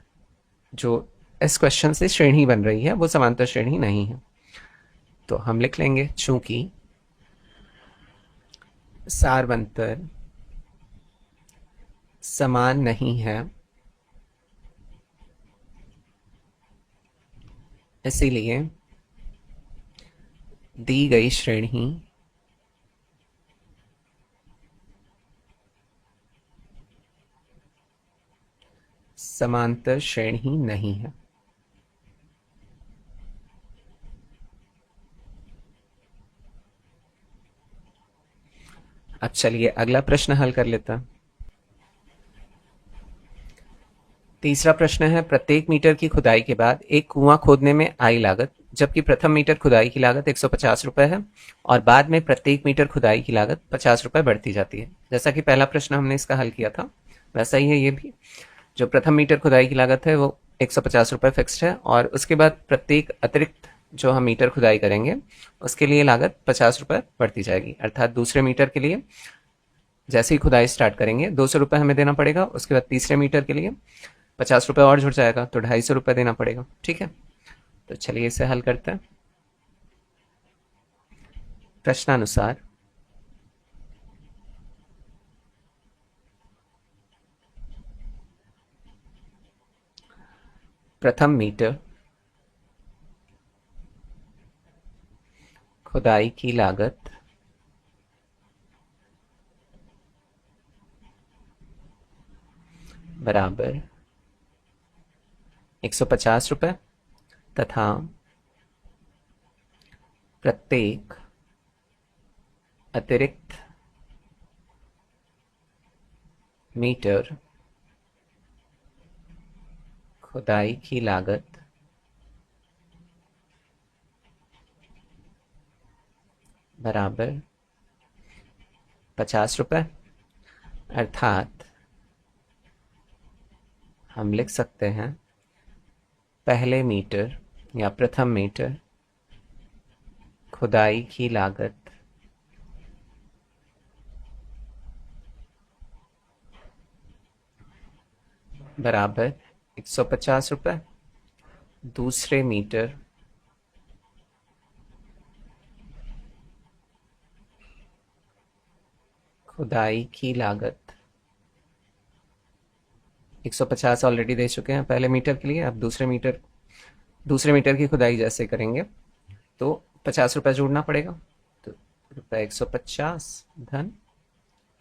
जो इस क्वेश्चन से श्रेणी बन रही है, वो समांतर श्रेणी नहीं है। तो हम लिख लेंगे चूंकि सार्वंतर समान नहीं है, इसीलिए दी गई श्रेणी समांतर श्रेणी नहीं है। अब चलिए अगला प्रश्न हल कर लेता हैं। तीसरा प्रश्न है, प्रत्येक मीटर की खुदाई के बाद एक कुआं खोदने में आई लागत, जबकि प्रथम मीटर खुदाई की लागत 150 रुपए है और बाद में प्रत्येक मीटर खुदाई की लागत 50 रुपए बढ़ती जाती है। जैसा कि पहला प्रश्न हमने इसका हल किया था वैसा ही है ये भी। जो प्रथम मीटर खुदाई की लागत है वो 150 रुपए फिक्स्ड है और उसके बाद प्रत्येक अतिरिक्त जो हम मीटर खुदाई करेंगे उसके लिए लागत 50 रुपए बढ़ती जाएगी। अर्थात दूसरे मीटर के लिए जैसे ही खुदाई स्टार्ट करेंगे 200 रुपए हमें देना पड़ेगा, उसके बाद तीसरे मीटर के लिए 50 रुपए और जुड़ जाएगा तो 250 रुपए देना पड़ेगा। ठीक है, तो चलिए इसे हल करते हैं। प्रश्नानुसार प्रथम मीटर खुदाई की लागत बराबर 150 रुपए तथा प्रत्येक अतिरिक्त मीटर खुदाई की लागत बराबर 50 रुपए। अर्थात हम लिख सकते हैं पहले मीटर या प्रथम मीटर खुदाई की लागत बराबर 150 रुपए, दूसरे मीटर खुदाई की लागत 150 ऑलरेडी दे चुके हैं पहले मीटर के लिए। अब दूसरे मीटर की खुदाई जैसे करेंगे तो 50 रुपए जोड़ना पड़ेगा, तो रुपये 150 धन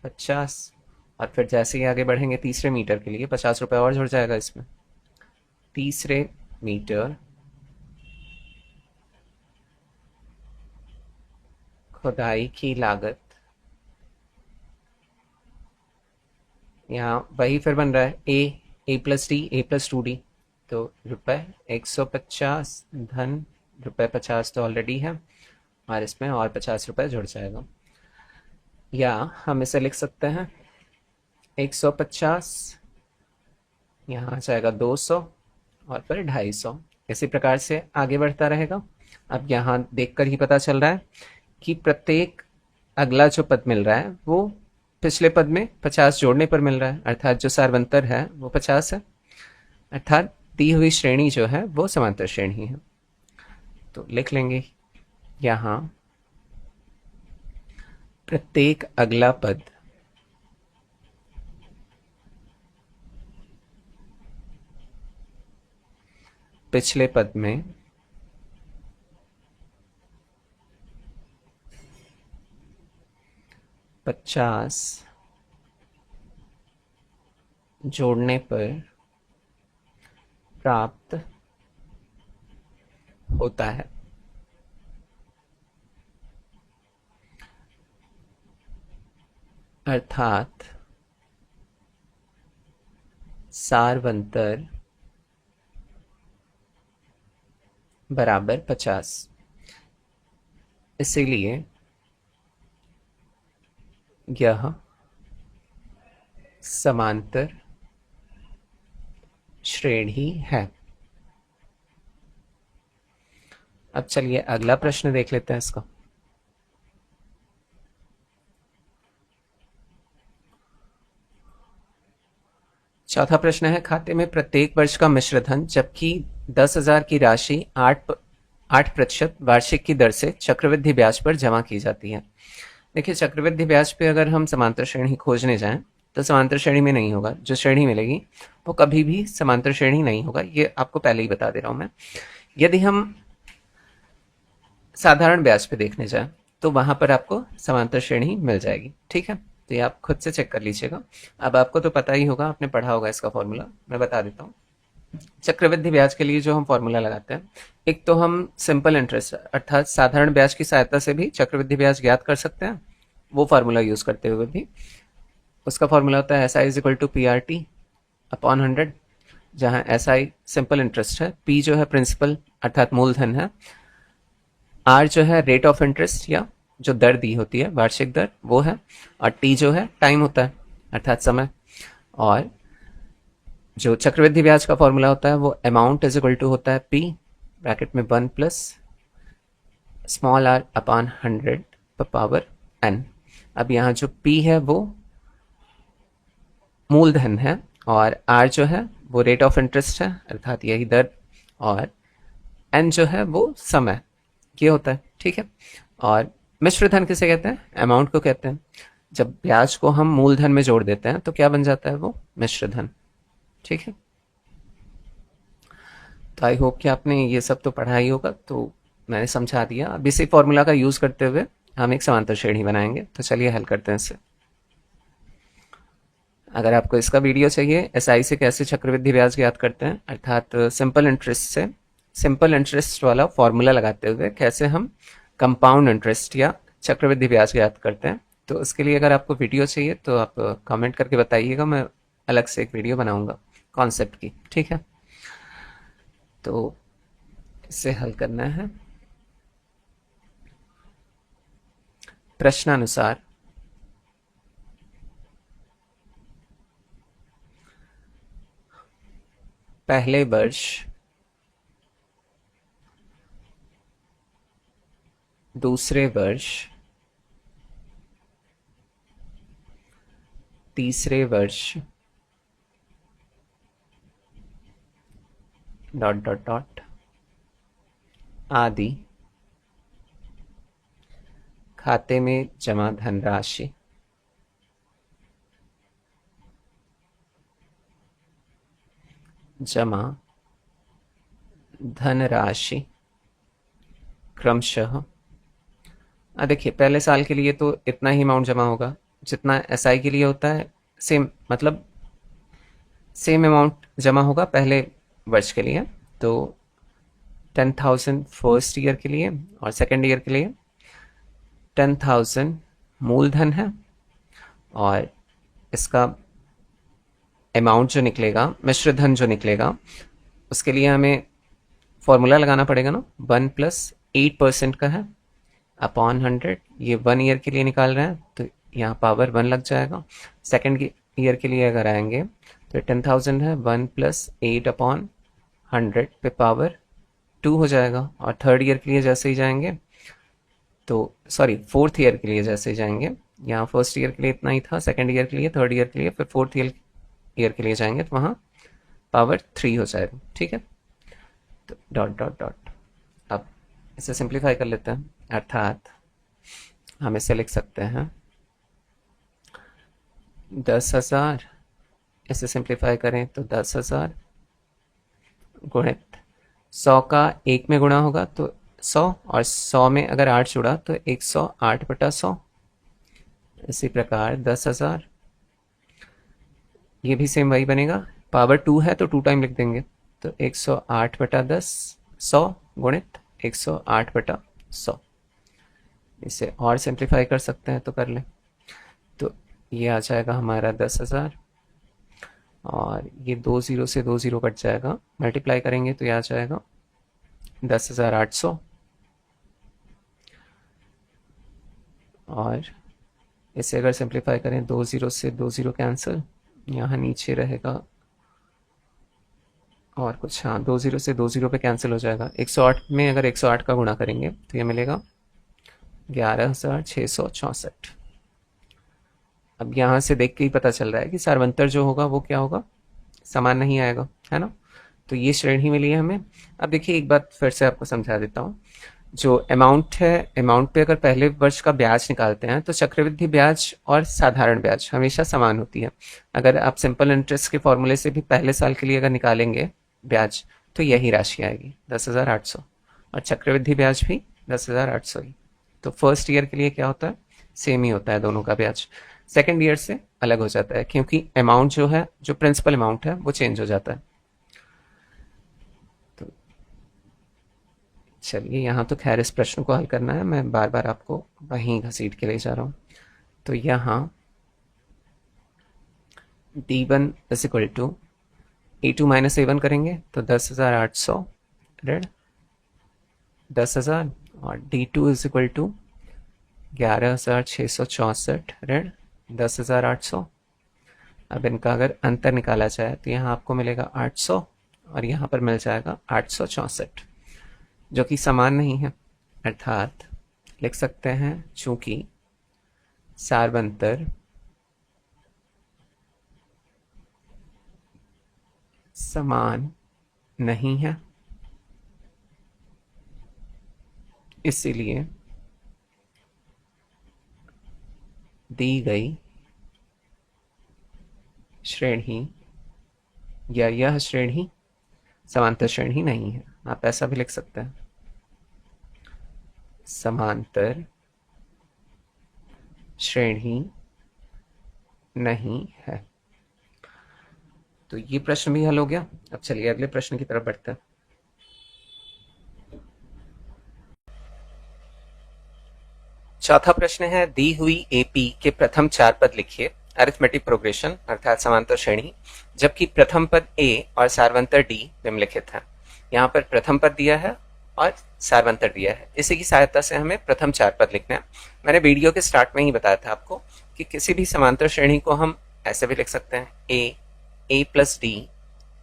50, और फिर जैसे ही आगे बढ़ेंगे तीसरे मीटर के लिए 50 रुपए और जुड़ जाएगा इसमें। तीसरे मीटर खुदाई की लागत, यहाँ वही फिर बन रहा है A plus D A plus 2d, तो रुपये 150 धन रुपये 50 तो ऑलरेडी है और इसमें और 50 रुपए जुड़ जाएगा। या हम इसे लिख सकते हैं 150 यहाँ आ जाएगा 200 और फिर 250, इसी प्रकार से आगे बढ़ता रहेगा। अब यहाँ देखकर ही पता चल रहा है कि प्रत्येक अगला जो पद मिल रहा है वो पिछले पद में 50 जोड़ने पर मिल रहा है, अर्थात जो सार्वंतर है वो 50 है, अर्थात दी हुई श्रेणी जो है वो समांतर श्रेणी है। तो लिख लेंगे यहाँ प्रत्येक अगला पद पिछले पद में 50 जोड़ने पर प्राप्त होता है। अर्थात सार्वंतर बराबर 50, इसीलिए यह समांतर श्रेणी है। अब चलिए अगला प्रश्न देख लेते हैं इसका। चौथा प्रश्न है, खाते में प्रत्येक वर्ष का मिश्र धन जबकि 10,000 की राशि 8% वार्षिक की दर से चक्रवृद्धि ब्याज पर जमा की जाती है। देखिए, चक्रवृद्धि ब्याज पे अगर हम समांतर श्रेणी खोजने जाएं तो समांतर श्रेणी में नहीं होगा। जो श्रेणी मिलेगी वो कभी भी समांतर श्रेणी नहीं होगा, ये आपको पहले ही बता दे रहा हूं मैं। यदि हम साधारण ब्याज पे देखने जाएं तो वहां पर आपको समांतर श्रेणी मिल जाएगी। ठीक है, तो ये आप खुद से चेक कर लीजिएगा। अब आपको तो पता ही होगा, आपने पढ़ा होगा इसका फॉर्मूला, मैं बता देता हूँ। चक्रवृद्धि ब्याज के लिए जो हम फॉर्मूला लगाते हैं, एक तो हम सिंपल इंटरेस्ट अर्थात साधारण ब्याज की सहायता से भी चक्रवृद्धि ब्याज ज्ञात कर सकते हैं, वो फार्मूला यूज करते हुए भी। उसका फॉर्मूला होता है SI is equal to PRT upon 100, जहां SI सिंपल इंटरेस्ट है, P जो है प्रिंसिपल अर्थात मूलधन है, R जो है रेट ऑफ इंटरेस्ट या जो दर दी होती है वार्षिक दर वो है, और T जो है टाइम होता है अर्थात समय। और जो चक्रवृद्धि ब्याज का फॉर्मूला होता है वो अमाउंट इज इक्वल टू होता है P ब्रैकेट में 1 प्लस स्मॉल r अपॉन 100 पर पावर n। अब यहाँ जो P है वो मूलधन है और R जो है वो रेट ऑफ इंटरेस्ट है अर्थात यही दर, और n जो है वो समय, ये होता है। ठीक है, और मिश्र धन किसे कहते हैं? अमाउंट को कहते हैं। जब ब्याज को हम मूलधन में जोड़ देते हैं तो क्या बन जाता है? वो मिश्र धन। ठीक है, तो आई होप कि आपने ये सब तो पढ़ा ही होगा, तो मैंने समझा दिया। अब इसी फॉर्मूला का यूज करते हुए हम एक समांतर श्रेणी बनाएंगे, तो चलिए हल करते हैं इसे। अगर आपको इसका वीडियो चाहिए SI से कैसे चक्रवृद्धि ब्याज ज्ञात करते हैं अर्थात सिंपल इंटरेस्ट से सिंपल इंटरेस्ट वाला फॉर्मूला लगाते हुए कैसे हम कंपाउंड इंटरेस्ट या चक्रवृद्धि ब्याज ज्ञात करते हैं, तो उसके लिए अगर आपको वीडियो चाहिए तो आप कमेंट करके बताइएगा, मैं अलग से एक वीडियो बनाऊंगा कॉन्सेप्ट की। ठीक है, तो इसे हल करना है प्रश्नानुसार। पहले वर्ष दूसरे वर्ष तीसरे वर्ष डॉट डॉट डॉट आदि खाते में जमा धनराशि क्रमशः। देखिए, पहले साल के लिए तो इतना ही अमाउंट जमा होगा जितना SI के लिए होता है, सेम मतलब सेम अमाउंट जमा होगा पहले वर्ष के लिए। तो 10,000 फर्स्ट ईयर के लिए और सेकेंड ईयर के लिए 10,000 मूलधन है, और इसका अमाउंट जो निकलेगा, मिश्र धन जो निकलेगा, उसके लिए हमें फॉर्मूला लगाना पड़ेगा ना, 1 प्लस 8% का है अपॉन 100। ये 1 ईयर के लिए निकाल रहे हैं तो यहाँ पावर 1 लग जाएगा। सेकेंड ईयर के लिए अगर आएंगे तो 10,000 है, 1 प्लस 8 अपॉन 100 पे पावर 2 हो जाएगा। और थर्ड ईयर के लिए जैसे ही जाएंगे तो सॉरी फोर्थ ईयर के लिए जैसे ही जाएंगे, यहाँ फर्स्ट ईयर के लिए इतना ही था, सेकेंड ईयर के लिए, थर्ड ईयर के लिए, फिर फोर्थ ईयर के लिए जाएंगे तो वहाँ पावर 3 हो जाएगा। ठीक है, तो डॉट डॉट डॉट। अब इसे सिंप्लीफाई कर लेते हैं, अर्थात हम इसे लिख सकते हैं 10,000, इसे सिंप्लीफाई करें तो 10,000 गुणित 100 का 1 में गुणा होगा तो 100, और 100 में अगर 8 जुड़ा तो 108/100। इसी प्रकार 10,000, ये भी सेम वही बनेगा, पावर 2 है तो 2 टाइम लिख देंगे, तो 108/10, 100 गुणित 108/100। इसे और सिंप्लीफाई कर सकते हैं तो कर लें, तो ये आ जाएगा हमारा 10,000, और ये 2 0 से 2 0 कट जाएगा, मल्टीप्लाई करेंगे तो ये आ जाएगा 10,800। और इसे अगर सिंप्लीफाई करें, 2 0 से 2 0 कैंसिल, यहाँ नीचे रहेगा और कुछ, हाँ, 20 से 20 पे कैंसिल हो जाएगा। 108 में अगर 108 का गुणा करेंगे तो ये मिलेगा 11,664। अब यहाँ से देख के ही पता चल रहा है कि सार्वंतर जो होगा वो क्या होगा, समान नहीं आएगा, है ना। तो ये श्रेणी मिली है हमें। अब देखिए एक बात फिर से आपको समझा देता हूँ। जो अमाउंट है, अमाउंट पे अगर पहले वर्ष का ब्याज निकालते हैं तो चक्रवृद्धि ब्याज और साधारण ब्याज हमेशा समान होती है। अगर आप सिंपल इंटरेस्ट के फॉर्मूले से भी पहले साल के लिए अगर निकालेंगे ब्याज तो यही राशि आएगी 10,800, और चक्रवृद्धि ब्याज भी 10,800 ही। तो फर्स्ट ईयर के लिए क्या होता है, सेम ही होता है दोनों का ब्याज। सेकेंड ईयर से अलग हो जाता है क्योंकि अमाउंट जो है, जो प्रिंसिपल अमाउंट है वो चेंज हो जाता है। तो चलिए, यहाँ तो खैर इस प्रश्न को हल करना है, मैं बार बार आपको वहीं घसीट के ले जा रहा हूँ। तो यहाँ D1 is equal to A2 minus A1 करेंगे तो 10,800 ऋण 10,000, और D2 इज इक्वल टू 11,664 ऋण 10,800। अब इनका अगर अंतर निकाला जाए तो यहाँ आपको मिलेगा 800 और यहाँ पर मिल जाएगा 864, जो कि समान नहीं है। अर्थात लिख सकते हैं चूंकि सार्वंतर समान नहीं है, इसीलिए दी गई श्रेणी या यह श्रेणी समांतर श्रेणी नहीं है। आप ऐसा भी लिख सकते हैं, समांतर श्रेणी नहीं है। तो ये प्रश्न भी हल हो गया। अब चलिए अगले प्रश्न की तरफ बढ़ते हैं। चौथा प्रश्न है, दी हुई एपी के प्रथम 4 पद लिखिए, अरिथमेटिक प्रोग्रेशन अर्थात समांतर श्रेणी, जबकि प्रथम पद ए और सार्वंतर डी निम्नलिखित है। यहाँ पर प्रथम पद दिया है और सार्वंतर दिया है, इसी की सहायता से हमें प्रथम 4 पद लिखना है। मैंने वीडियो के स्टार्ट में ही बताया था आपको कि किसी भी समांतर श्रेणी को हम ऐसे भी लिख सकते हैं, ए plus D,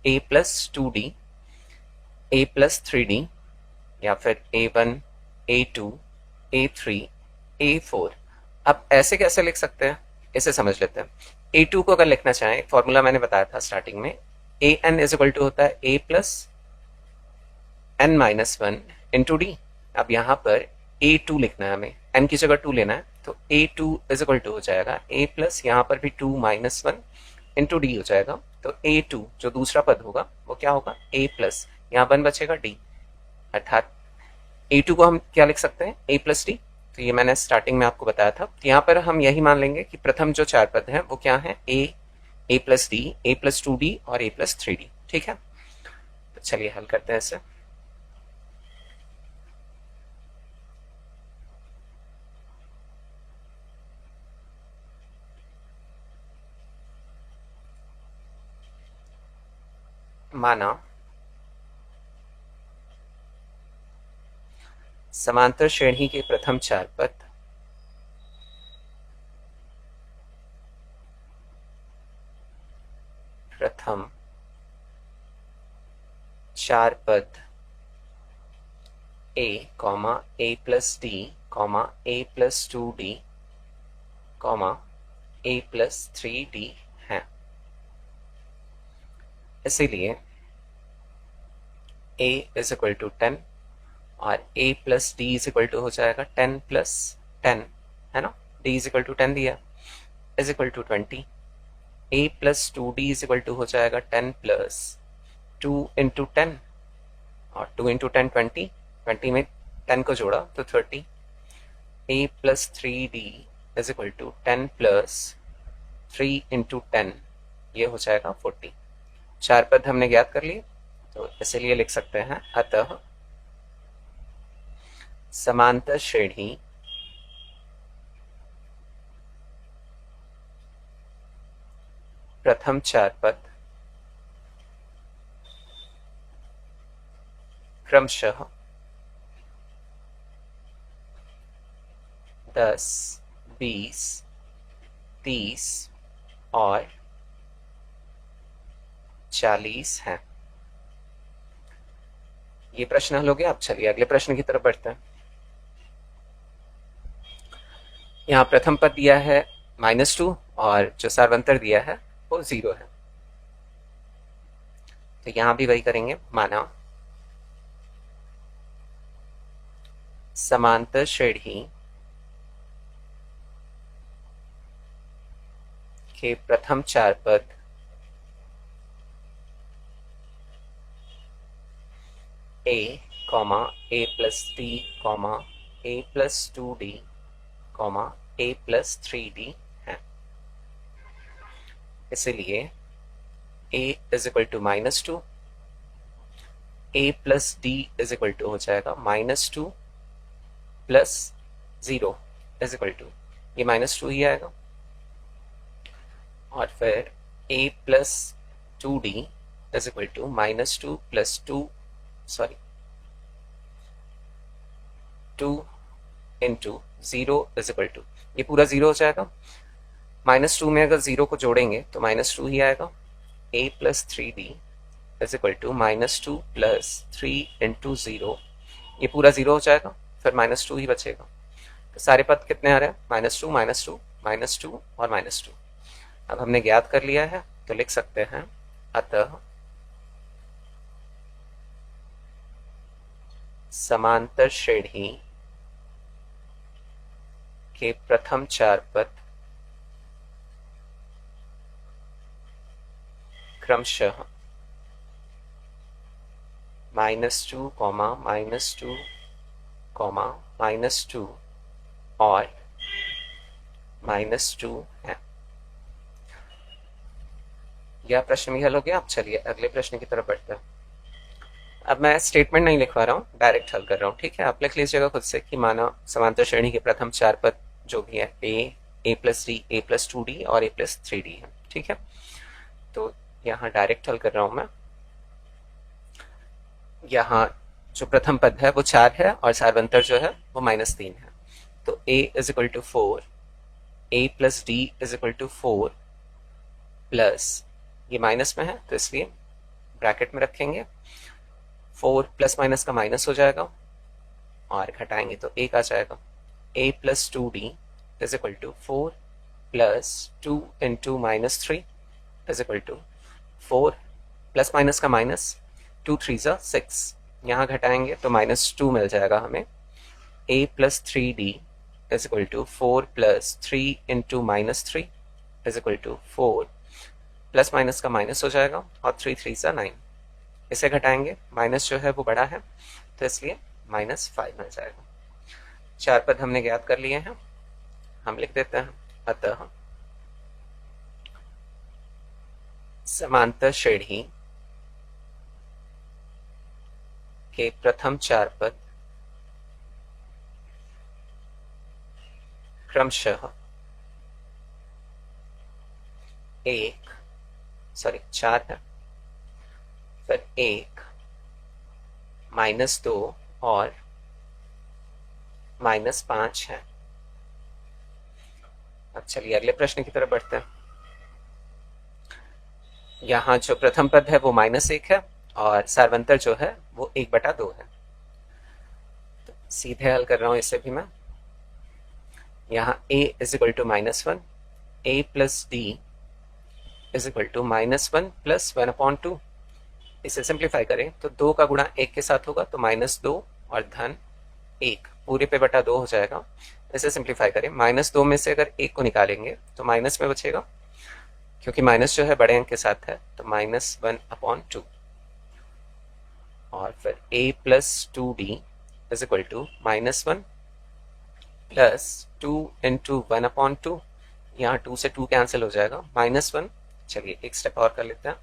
A plus 2D, A plus 3D, या फिर A1, A2, A3, A4। अब ऐसे कैसे लिख सकते हैं, इसे समझ लेते हैं। A2 को अगर लिखना चाहें, फॉर्मूला मैंने बताया था स्टार्टिंग में, AN इज इक्वल टू होता है A plus N minus 1 into D. अब यहाँ पर A2 लिखना है हमें, N की जगह 2 लेना है, तो A2 इज इक्वल टू हो जाएगा A प्लस, यहाँ पर भी 2 माइनस 1 इंटू डी हो जाएगा। तो A2 जो दूसरा पद होगा वो क्या होगा, A प्लस, यहाँ 1 बचेगा D, अर्थात A2 को हम क्या लिख सकते हैं, A प्लस डी। तो ये मैंने स्टार्टिंग में आपको बताया था। यहाँ पर हम यही मान लेंगे कि प्रथम जो 4 पद हैं वो क्या है, A plus D, A plus 2D और ए प्लस 3D। ठीक है, तो चलिए हल करते हैं इसे। माना समांतर श्रेणी के प्रथम 4 पद प्रथम 4 पद ए कॉमा ए प्लस डी कॉमा ए प्लस 2D कॉमा ए प्लस 3D है। इसीलिए a इज इक्वल टू 10 और a plus D is equal to हो जाएगा 10 प्लस 10, है ना। d इज इक्वल टू 10 दिया, is equal to 20। a plus 2D is equal to हो जाएगा 10 प्लस 2 इंटू 10, और 2 इंटू 10 20, 20 में 10 को जोड़ा तो 30। a plus 3D is equal to 10 plus 3 into 10, ये हो जाएगा 40। 4 पद हमने ज्ञात कर लिए, तो इसलिए लिख सकते हैं, अतः समांतर श्रेणी प्रथम 4 पद क्रमशः 10, 20, 30 और 40 हैं। ये प्रश्न हल हो गया। अब चलिए अगले प्रश्न की तरफ बढ़ते हैं। यहाँ प्रथम पद दिया है -2 और जो सार्वंतर दिया है वो 0 है। तो यहां भी वही करेंगे, माना समांतर श्रेणी के प्रथम 4 पद a, a plus d, a plus 2d, a plus 3d है। इसलिए a is equal to -2, a plus d is equal to हो जाएगा -2 प्लस 0 इज इक्वल टू, ये -2 ही आएगा। और फिर a plus 2d is equal to -2 plus 2 into 0 is equal to, ये पूरा 0 हो जाएगा। -2 में अगर 0 को जोड़ेंगे तो -2 ही आएगा। a plus 3d is equal to -2 plus 3 into 0, ये पूरा 0 हो जाएगा, फिर -2 ही बचेगा। तो सारे पद कितने आ रहे हैं? -2 -2 -2 और -2। अब हमने ज्ञात कर लिया है तो लिख सकते हैं, अतः समांतर श्रेणी के प्रथम 4 पद क्रमशः -2, -2, -2 और -2 है। यह प्रश्न भी हल हो गया। अब चलिए अगले प्रश्न की तरफ बढ़ते हैं। अब मैं स्टेटमेंट नहीं लिखवा रहा हूँ, डायरेक्ट हल कर रहा हूँ, ठीक है। आप लिख लीजिएगा खुद से कि माना समांतर श्रेणी के प्रथम 4 पद जो भी है a plus d, a plus 2d और a प्लस 3d है, ठीक है। तो यहाँ डायरेक्ट हल कर रहा हूँ मैं। यहाँ जो प्रथम पद है वो 4 है और सार्वंतर जो है वो -3 है। तो a is equal to 4, a plus d is equal to 4 plus, ये माइनस में है तो इसलिए ब्रैकेट में रखेंगे, 4 प्लस माइनस का माइनस हो जाएगा और घटाएंगे तो 1 आ जाएगा। a plus 2d is equal to 4 plus 2 into -3 is equal to 4 plus minus का माइनस, 2 3 6, यहाँ घटाएंगे तो -2 मिल जाएगा हमें। a plus 3d is equal to 4 plus 3 into -3 is equal to 4 plus minus का माइनस हो जाएगा और 3 3 9, इसे घटाएंगे, माइनस जो है वो बड़ा है तो इसलिए -5 मिल जाएगा। 4 पद हमने ज्ञात कर लिए हैं, हम लिख देते हैं, अतः समांतर श्रेणी के प्रथम 4 पद क्रमशः 4 है, फिर 1, -2 और -5 है। अब चलिए अगले प्रश्न की तरफ बढ़ते हैं। यहाँ जो प्रथम पद है वो -1 है और सार्वंतर जो है वो 1/2 है। तो सीधे हल कर रहा हूं इसे भी मैं। यहाँ a is equal to -1, a plus d is equal to -1 plus 1/2। इसे सिंप्लीफाई करें तो 2 का गुणा 1 के साथ होगा तो -2 और धन 1 पूरे पे बटा 2 हो जाएगा। इसे सिंप्लीफाई करें, -2 में से अगर 1 को निकालेंगे तो माइनस में बचेगा, क्योंकि माइनस जो है बड़े अंक के साथ है तो -1/2। और फिर a plus 2d is equal to -1 plus 2 into 1/2। यहाँ 2 से 2 कैंसिल हो जाएगा, -1। चलिए एक स्टेप और कर लेते हैं,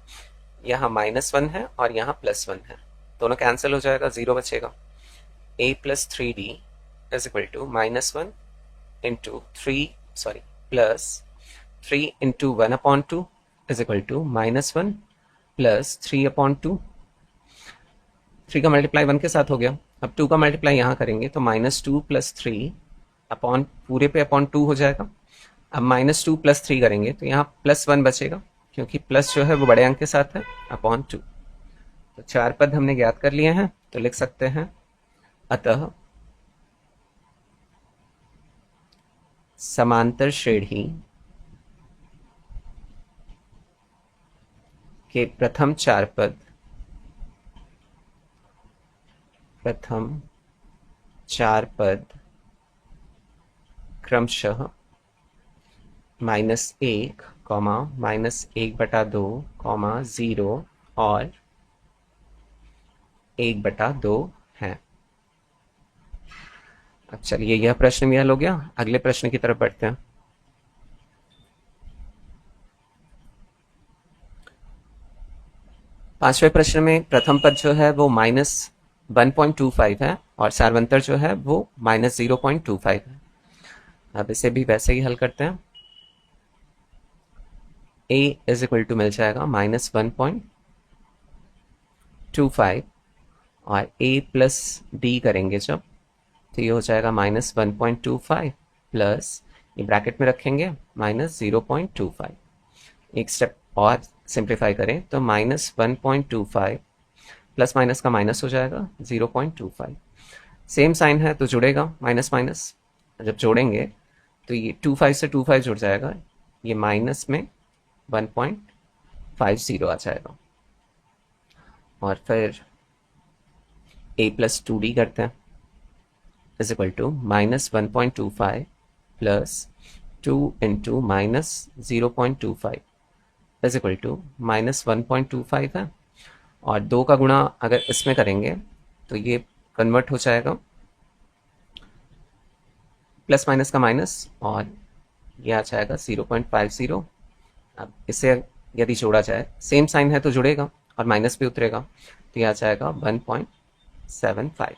यहाँ -1 है और यहाँ +1 है, दोनों कैंसिल हो जाएगा, 0 बचेगा। a plus 3d is equal to -1 into plus 3 into 1/2 is equal to -1 plus 3/2। 3 का मल्टीप्लाई 1 के साथ हो गया, अब 2 का मल्टीप्लाई यहाँ करेंगे तो -2 प्लस 3 अपॉन पूरे पे /2 हो जाएगा। अब -2 प्लस 3 करेंगे तो यहाँ +1 बचेगा, क्योंकि प्लस जो है वो बड़े अंक के साथ है, /2। तो 4 पद हमने ज्ञात कर लिए हैं। तो लिख सकते हैं अतः समांतर श्रेणी के प्रथम चार पद क्रमशः -1, -1/2, 0 और 1/2 हैं। अब चलिए यह प्रश्न भी हल हो गया। अगले प्रश्न की तरफ बढ़ते हैं। पांचवें प्रश्न में प्रथम पद जो है वो -1.25 है और सार्वंतर जो है वो -0.25 है। अब इसे भी वैसे ही हल करते हैं। a इज इक्वल टू मिल जाएगा -1.25 और a प्लस d करेंगे जब, तो ये हो जाएगा -1.25 प्लस, ये ब्रैकेट में रखेंगे -0.25। एक स्टेप और सिंप्लीफाई करें तो -1.25 प्लस माइनस का माइनस हो जाएगा 0.25। सेम साइन है तो जुड़ेगा माइनस माइनस, जब जोड़ेंगे तो ये 25 से 25 जुड़ जाएगा, ये माइनस में 1.50 आ जाएगा। और फिर a प्लस 2d करते हैं is equal to -1.25 plus 2 into -0.25 is equal to -1.25 है। और 2 का गुणा अगर इसमें करेंगे तो ये कन्वर्ट हो जाएगा प्लस माइनस का माइनस और ये आ जाएगा 0.50। अब इसे यदि जोड़ा जाए, सेम साइन है तो जुड़ेगा और माइनस भी उतरेगा, तो ये आ जाएगा 1.75।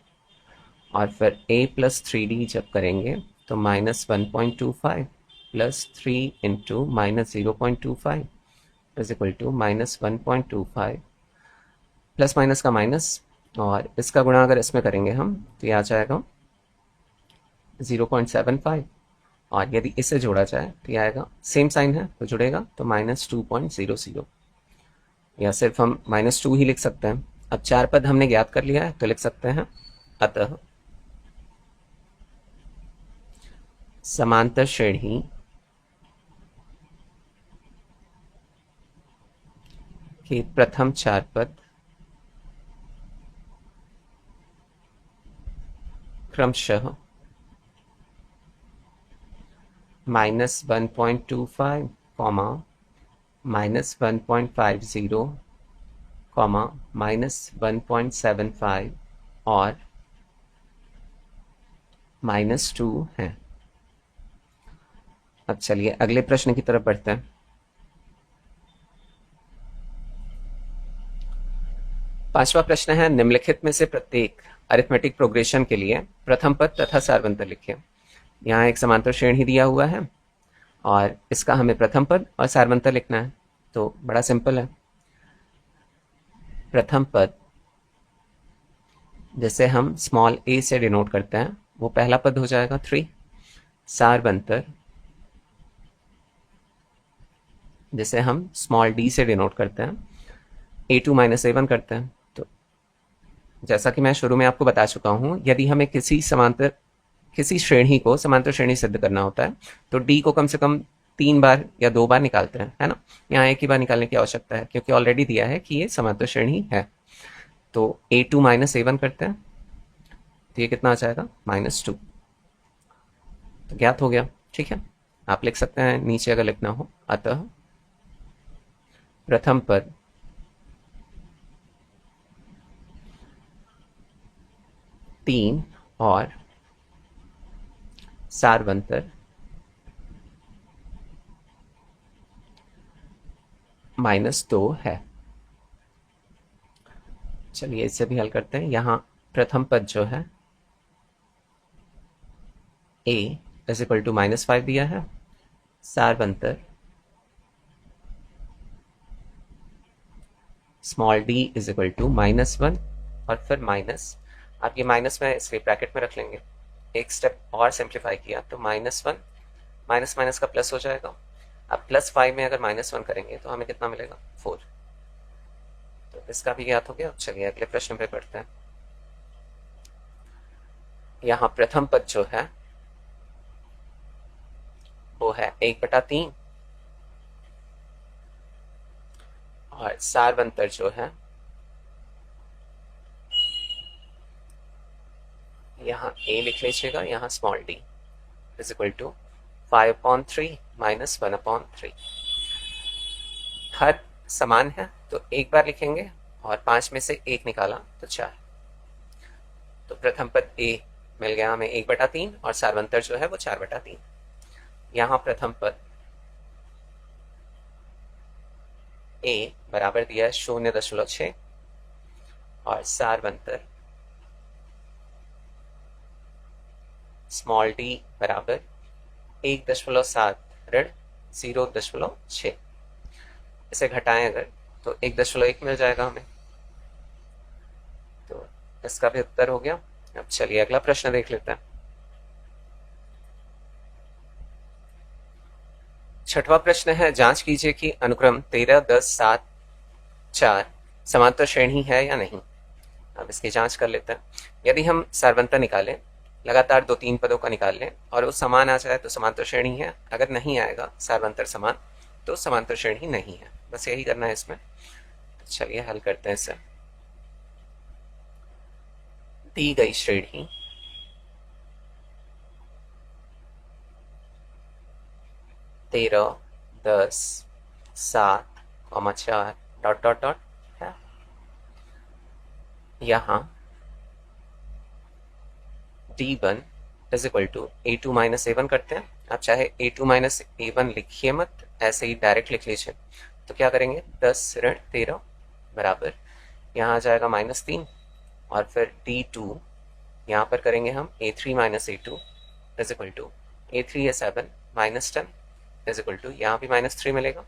और फिर a प्लस 3d जब करेंगे तो -1.25 plus 3 into -0.25 is equal to -1.25 plus minus का माइनस, और इसका गुणा अगर इसमें करेंगे हम तो ये आ जाएगा 0.75। और यदि इसे जोड़ा जाए तो ये आएगा, सेम साइन है तो जुड़ेगा, तो -2.00, या सिर्फ हम -2 ही लिख सकते हैं। अब चार पद हमने ज्ञात कर लिया है तो लिख सकते हैं अतः समांतर श्रेणी के प्रथम चार पद क्रमशः -1.25, -1.50, -1.75 और -2 हैं। अब चलिए अगले प्रश्न की तरफ बढ़ते हैं। पांचवा प्रश्न है, निम्नलिखित में से प्रत्येक अरिथमेटिक प्रोग्रेशन के लिए प्रथम पद तथा सार्वंतर लिखिए। यहाँ एक समांतर श्रेणी दिया हुआ है और इसका हमें प्रथम पद और सार्वंतर लिखना है। तो बड़ा सिंपल है। प्रथम पद जैसे हम स्मॉल a से डिनोट करते हैं वो पहला पद हो जाएगा 3। सार्वंतर जैसे हम स्मॉल d से डिनोट करते हैं a2 - a1 करते हैं। तो जैसा कि मैं शुरू में आपको बता चुका हूं, यदि हमें किसी श्रेणी को समांतर श्रेणी सिद्ध करना होता है तो d को कम से कम 3 बार या 2 बार निकालते हैं, है ना। यहाँ एक ही बार निकालने की आवश्यकता है क्योंकि ऑलरेडी दिया है कि ये समांतर श्रेणी है। तो a2 - a1 करते हैं तो ये कितना आ जाएगा -2। तो ज्ञात हो गया, ठीक है। आप लिख सकते हैं नीचे अगर लिखना हो, अतः प्रथम पद तीन और सार्वंतर -2 है। चलिए इसे भी हल करते हैं। यहां प्रथम पद जो है a इज इक्वल टू -5 दिया है, सार्वंतर small d is equal to -1 और फिर माइनस। आप ये माइनस में इसलिए ब्रैकेट में रख लेंगे। एक स्टेप और सिंप्लीफाई किया तो -1 माइनस माइनस का प्लस हो जाएगा। अब +5 में अगर -1 करेंगे तो हमें कितना मिलेगा, 4। तो इसका भी ज्ञात हो गया। चलिए अगले प्रश्न पे पढ़ते हैं। यहाँ प्रथम पद जो है वो है 1/3 और सारवंतर जो है यहाँ a लिख लीजिएगा, यहाँ small d is equal to 5/3 minus 1/3। हर समान है तो एक बार लिखेंगे और 5 में से 1 निकाला तो 4। तो प्रथम पद a मिल गया हमें 1/3 और सारवंतर जो है वो 4/3। यहाँ प्रथम पद a बराबर दिया है 0.6 और सारवंतर स्मॉल d बराबर 1.7 ऋण 0.6। इसे घटाएं अगर तो 1.1 मिल जाएगा हमें। तो इसका भी उत्तर हो गया। अब चलिए अगला प्रश्न देख लेते हैं। छठवां प्रश्न है, जांच कीजिए कि अनुक्रम 13, 10, 7, 4 समांतर श्रेणी है या नहीं। अब इसकी जांच कर लेते हैं। यदि हम सारवंतर निकालें, लगातार 2-3 पदों का निकाल लें और वो समान आ जाए तो समांतर श्रेणी है, अगर नहीं आएगा सारवंतर समान तो समांतर श्रेणी नहीं है। बस यही करना है इसमें। तो चलिए हल करते हैं इसे। दी गई श्रेणी तेरह, 10, 7, 4 डॉट डॉट डॉट है। यहाँ D1 is equal to A2 minus A1 करते हैं। आप चाहे A2 माइनस A1 लिखिए मत, ऐसे ही डायरेक्ट लिख लीजिए। तो क्या करेंगे, 10 ऋण 13 बराबर यहाँ आ जाएगा -3 और फिर D2 यहाँ पर करेंगे हम A3 minus A2 is equal to A3 है 7 माइनस 10 इज इक्वल टू यहाँ भी -3 मिलेगा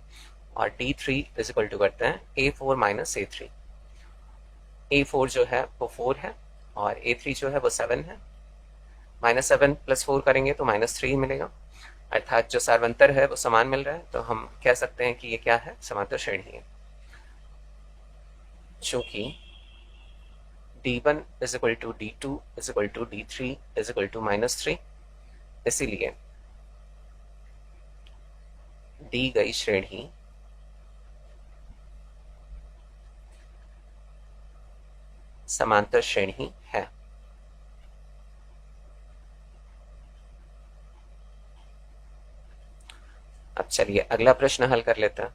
और D3 इज इक्वल टू करते हैं A4 माइनस A3। A4 जो है वो 4 है और A3 जो है वो 7 है। -7 + 4 करेंगे तो -3 मिलेगा, अर्थात जो सारवंतर है वो समान मिल रहा है। तो हम कह सकते हैं कि ये क्या है, समांतर श्रेणी है। चूंकि D1 is equal to D2 is equal to D3 is equal to -3, इसीलिए दी गई श्रेणी समांतर श्रेणी है। अब चलिए अगला प्रश्न हल कर लेते हैं।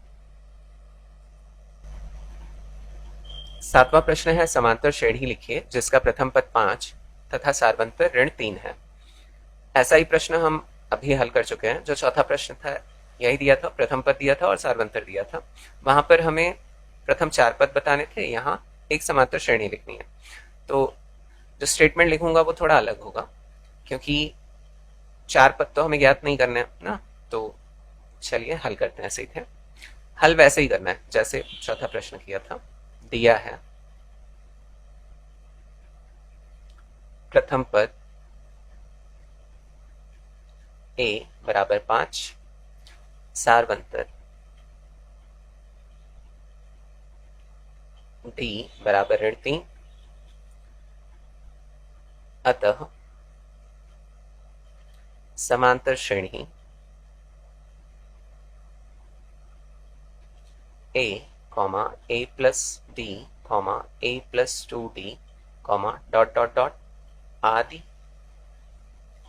सातवां प्रश्न है, समांतर श्रेणी लिखिए जिसका प्रथम पद 5 तथा सारवंतर ऋण 3 है। ऐसा ही प्रश्न हम अभी हल कर चुके हैं। जो चौथा प्रश्न था यही दिया था, प्रथम पद दिया था और सारवंतर दिया था। वहां पर हमें प्रथम 4 पद बताने थे, यहाँ एक समांतर श्रेणी लिखनी है। तो जो स्टेटमेंट लिखूंगा वो थोड़ा अलग होगा, क्योंकि 4 पद तो हमें ज्ञात नहीं करना है ना। तो चलिए हल करते हैं सीधे। हल वैसे ही करना है जैसे चौथा प्रश्न किया था। दिया है प्रथम पद a बराबर 5, सारवंतर d बराबर ऋण 3, अतः समांतर श्रेणी a, a plus d, a plus 2d, dot dot dot आदि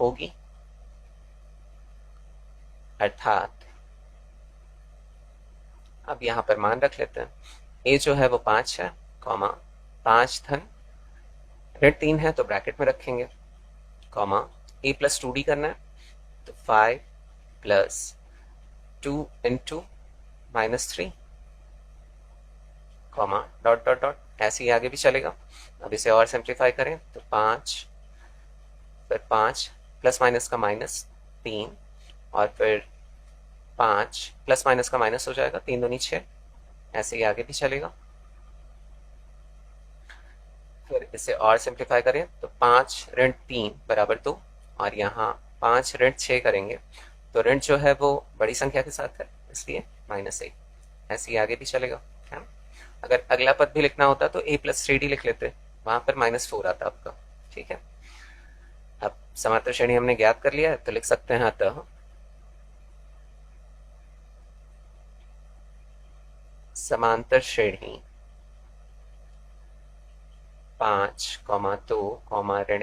होगी। अर्थात अब यहां पर मान रख लेते हैं। a जो है वो 5 है, 5 धन ऋण 3 है तो ब्रैकेट में रखेंगे, a प्लस 2d करना है तो 5 plus 2 into -3, dot dot dot ऐसे ही आगे भी चलेगा। अब इसे और सिंप्लीफाई करें तो 5 फिर 5 प्लस माइनस का -3 और फिर 5 प्लस माइनस का माइनस हो जाएगा, 3 दूनी 6, ऐसे ही आगे भी चलेगा। फिर इसे और सिंप्लीफाई करें तो 5 ऋण 3 बराबर 2 और यहाँ 5 ऋण 6 करेंगे तो ऋण जो है वो बड़ी संख्या के साथ है, इसलिए -1, ऐसे ही आगे भी चलेगा। है? अगर अगला पद भी लिखना होता तो a प्लस 3d लिख लेते, वहां पर -4 आता आपका। ठीक है, समांतर श्रेणी हमने ज्ञात कर लिया है, तो लिख सकते हैं अतः समांतर श्रेणी 5,2,1,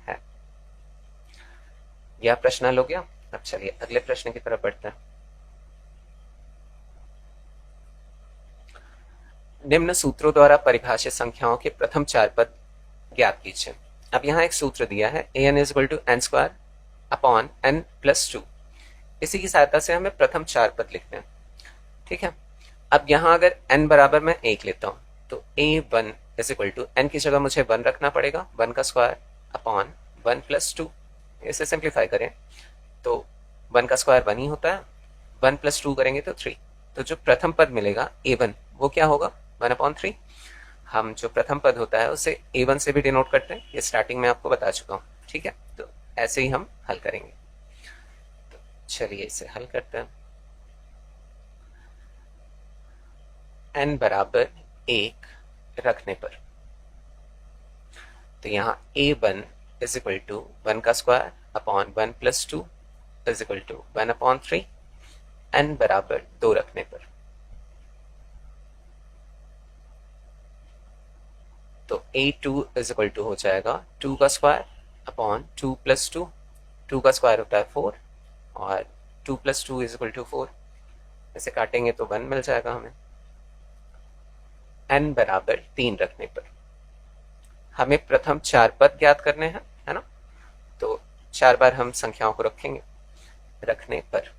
है। यह प्रश्न हल हो गया। अब चलिए अगले प्रश्न की तरफ बढ़ते हैं। निम्न सूत्रों द्वारा परिभाषित संख्याओं के प्रथम 4 पद ज्ञात कीजिए। अब यहाँ एक सूत्र दिया है an is equal to n square upon n plus 2। इसी की सहायता से हमें प्रथम 4 पद लिखते हैं। ठीक है, अब यहाँ अगर n बराबर मैं 1 लेता हूँ तो a1 is equal to n की जगह मुझे 1 रखना पड़ेगा, 1 का स्क्वायर अपॉन 1 प्लस 2। इसे सिंप्लीफाई करें तो 1 का स्क्वायर 1 ही होता है, 1 प्लस 2 करेंगे तो 3। तो जो प्रथम पद मिलेगा a1 वो क्या होगा, 1/3। हम जो प्रथम पद होता है उसे a1 से भी डिनोट करते हैं, ये स्टार्टिंग में आपको बता चुका हूँ। ठीक है, तो ऐसे ही हम हल करेंगे। तो चलिए इसे हल करते हैं। n बराबर 1 रखने पर तो यहाँ a1 इज इक्वल टू 1 का square upon 1 plus 2 is equal to 1/3। n बराबर 2 रखने पर तो a2 इज इक्वल टू हो जाएगा 2 का स्क्वायर अपॉन 2 प्लस 2, 2 का स्क्वायर होता है 4 और 2 प्लस 2 इज इक्वल टू 4। इसे काटेंगे तो 1 मिल जाएगा हमें। n बराबर 3 रखने पर हमें प्रथम 4 पद ज्ञात करने हैं, है ना। तो 4 बार हम संख्याओं को रखेंगे, रखने पर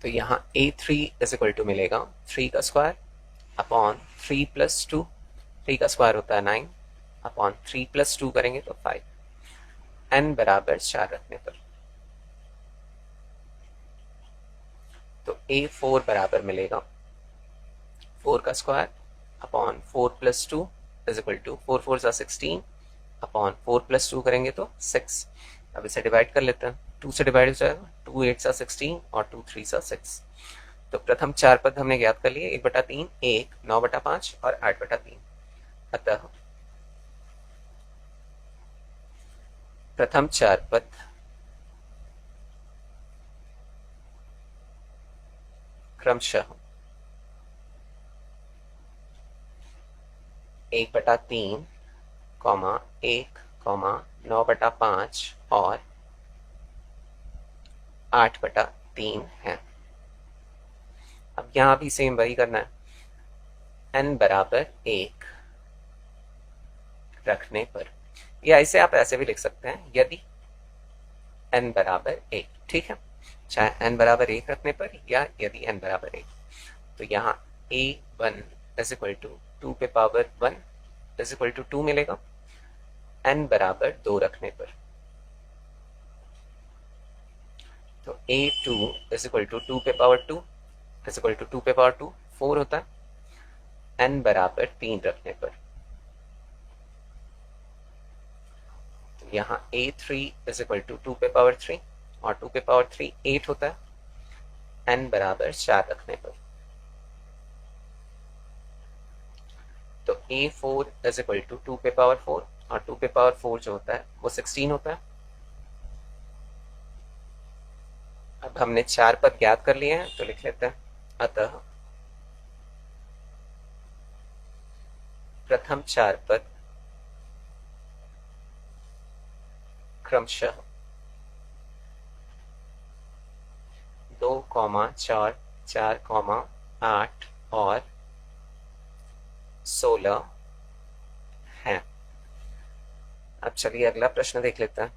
तो यहाँ a3 इज इक्वल टू मिलेगा 3 का स्क्वायर अपॉन 3 प्लस 2, 3 का स्क्वायर होता है 9 अपॉन 3 प्लस 2 करेंगे तो 5। n बराबर 4 रखने पर तो a4 बराबर मिलेगा 4 का square upon 4 plus 2 is equal to 4 4 सा 16 अपॉन 4 प्लस 2 करेंगे तो 6। अब इसे डिवाइड कर लेते हैं, 2 से डिवाइड हो जाएगा, 2 8 सा 16 और 2 3 सा 6। तो प्रथम 4 पद हमने ज्ञात कर लिए, 1/3 1, 9/5 और 8/3। अतः प्रथम 4 पद क्रमशः 1/3, 1, 9/5 और 8/3 है। अब यहां भी सेम वही करना है, n बराबर 1 रखने पर, या इसे आप ऐसे भी लिख सकते हैं यदि n बराबर 1। ठीक है, चाहे n बराबर 1 रखने पर या यदि n बराबर 1। तो यहाँ a1 इज इक्वल टू 2 पे पावर 1 इज इक्वल टू 2 मिलेगा, n बराबर 2 रखने पर तो a2 इज इक्वल टू 2 पे पावर 2 इज इक्वल टू 2 पे पावर 2 4 होता है, n बराबर 3 रखने पर तो यहाँ a3 इज इक्वल टू 2 पे पावर 3 और 2 पे पावर 3 8 होता है, n बराबर 4 रखने पर तो a4 इज इक्वल टू 2 पे पावर 4 और 2 पे पावर 4 जो होता है वो 16 होता है। अब हमने 4 पद ज्ञात कर लिए हैं तो लिख लेते हैं। अतः प्रथम 4 पद क्रमशः 2, 4, 4, 8 और 16 हैं। अब चलिए अगला प्रश्न देख लेते हैं।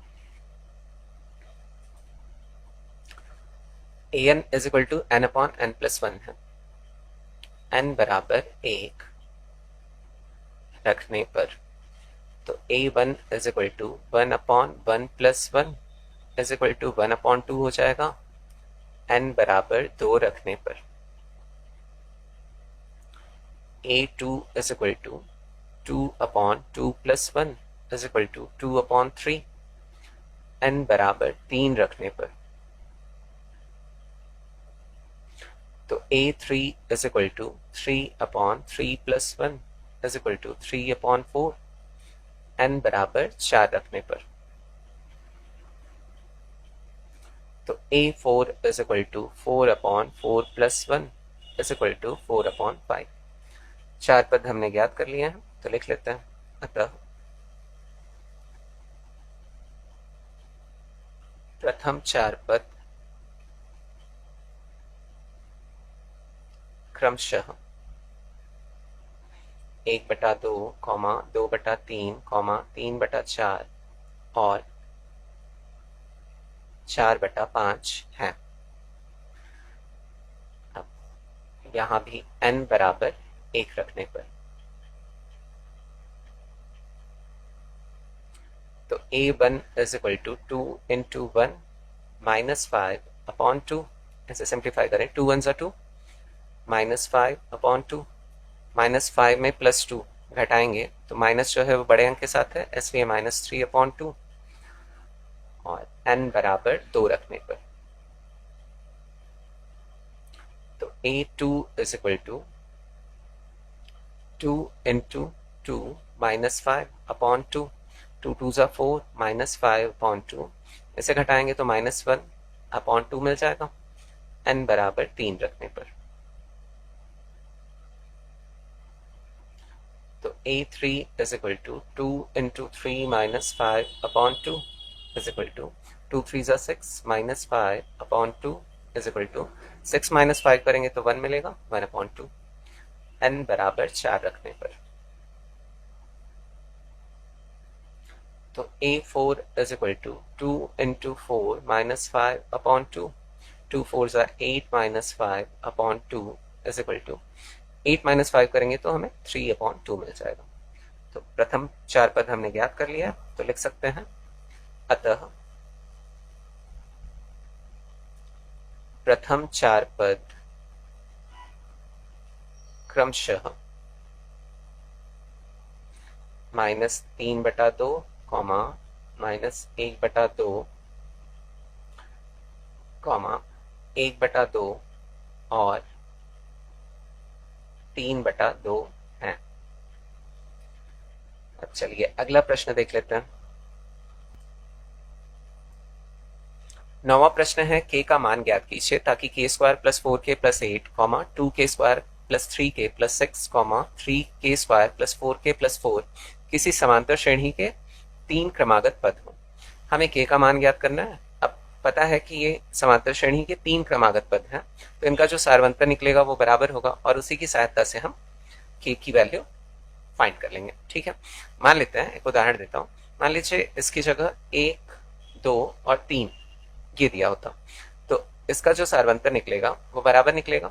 an is equal to n upon n plus 1 है, n बराबर 1 रखने पर तो a1 is equal to 1 upon 1 plus 1 is equal to 1/2 हो जाएगा, n बराबर 2 रखने पर a2 is equal to 2/2 plus 1 is equal to 2/3, n बराबर 3 रखने पर तो a3 is equal to 3/3 plus 1 is equal to 3/4, n बराबर 4 रखने पर। तो a4 is equal to 4/4 plus 1 is equal to 4/5। 4 पद हमने ज्ञात कर लिए हैं, तो लिख लेते हैं। अतः प्रथम 4 पद क्रमशः 1/2, 2/3, 3/4 और 4/5 है। अब यहां भी n बराबर 1 रखने पर, तो a1 is equal to 2 into 1 -5/2। ऐसे सिंप्लीफाई करें, 2 1 2, -5/2, -5 में +2 घटाएंगे तो माइनस जो है वो बड़े अंक के साथ है, इसलिए -3/2 और n बराबर 2 रखने पर, तो a2 is equal to 2 into 2 -5/2, 2 2 4, -5/2, इसे घटाएंगे तो -1/2 मिल जाएगा, n बराबर 3 रखने पर, तो a3 is equal to 2 into 3 -5/2 is equal to 2 3 6, -5/2 is equal to 6 -5 करेंगे तो 1 मिलेगा, 1/2, n बराबर 4 रखने पर, तो a4 is equal to 2 into 4 -5/2, 2 4 8 -5/2 is equal to 8 -5 करेंगे तो हमें 3/2 मिल जाएगा। तो प्रथम 4 पद हमने ज्ञात कर लिया, तो लिख सकते हैं। अतः प्रथम 4 पद क्रमशः -3/2, -1/2, 1/2 और 3/2 है। अब चलिए अगला प्रश्न देख लेते हैं। 9वां प्रश्न है, k का मान ज्ञात कीजिए ताकि k² + 4k + 8, 2k² + 3k + 6, 3k² + 4k + 4 किसी समांतर श्रेणी के 3 क्रमागत पद हो। हमें k का मान ज्ञात करना है। अब पता है कि ये समांतर श्रेणी के 3 क्रमागत पद हैं, तो इनका जो सारवंतर निकलेगा वो बराबर होगा और उसी की सहायता से हम k की वैल्यू फाइंड कर लेंगे। ठीक है, मान लेते हैं, एक उदाहरण देता हूं। मान लीजिए इसकी जगह 1, 2 और 3 ये दिया होता, तो इसका जो सारवंतर निकलेगा वो बराबर निकलेगा।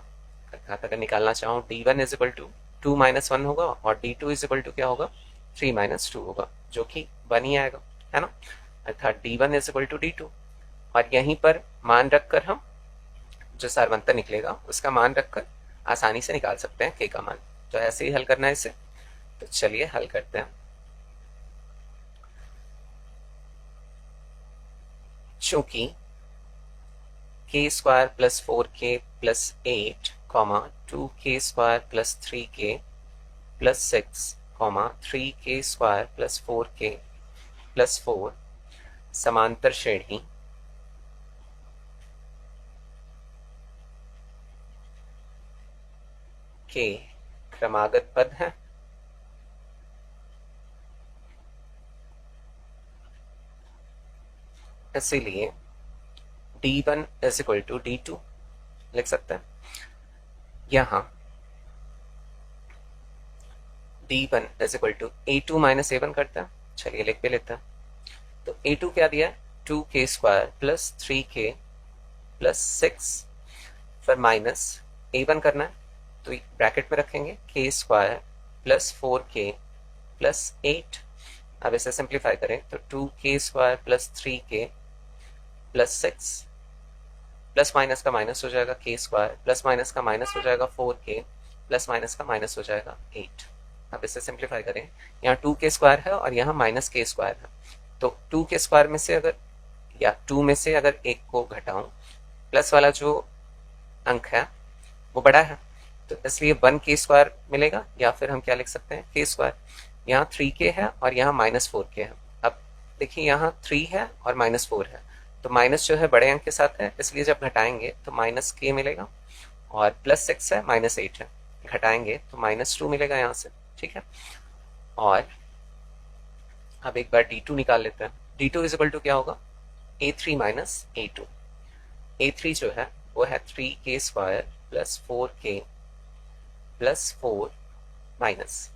अर्थात अगर निकालना चाहूं, d1 इज इक्वल टू 2 - 1 होगा और d2 इज इक्वल टू क्या होगा, 3 - 2 होगा, जो कि 1 ही आएगा, है ना। अर्थात d1 is equal to d2, और यहीं पर मान रखकर हम जो सारवंतर निकलेगा उसका मान रखकर आसानी से निकाल सकते हैं k का मान। तो ऐसे ही हल करना है इसे। तो चलिए हल करते हैं। चूंकि k² + 4k + 8, 2k² + 3k + 6, 3k² + 4k + 4 समांतर श्रेणी के क्रमागत पद हैं। इसीलिए d1 is equal to d2 लिख सकते हैं। यहां d1 is equal to a2 - a1 करते हैं। चलिए लिख भी लेते हैं। तो a2 क्या दिया है, 2k² + 3k + 6, फिर माइनस a1 करना है, तो ब्रैकेट में रखेंगे k² + 4k + 8। अब इसे सिंप्लीफाई करें तो 2k² + 3k + 6, प्लस माइनस का माइनस हो जाएगा k², प्लस माइनस का माइनस हो जाएगा 4k, प्लस माइनस का माइनस हो जाएगा 8। अब इसे सिंप्लीफाई करें, यहाँ 2k² है और यहाँ -k² है, तो 2k² में से अगर, या 2 में से अगर 1 को घटाऊं, प्लस वाला जो अंक है वो बड़ा है, तो इसलिए 1k² मिलेगा, या फिर हम क्या लिख सकते हैं, k²। यहाँ 3k है और यहाँ -4k है। अब देखिए यहाँ 3 है और -4 है, तो माइनस जो है बड़े अंक के साथ है, इसलिए जब घटाएंगे तो -k मिलेगा, और +6 है, -8 है, घटाएंगे तो -2 मिलेगा यहाँ से। ठीक है, और अब एक बार d2 निकाल लेते हैं। d2 इज इक्वल टू क्या होगा, a3 माइनस a2। a3 जो है वो है 3k² plus 4k plus 4 minus,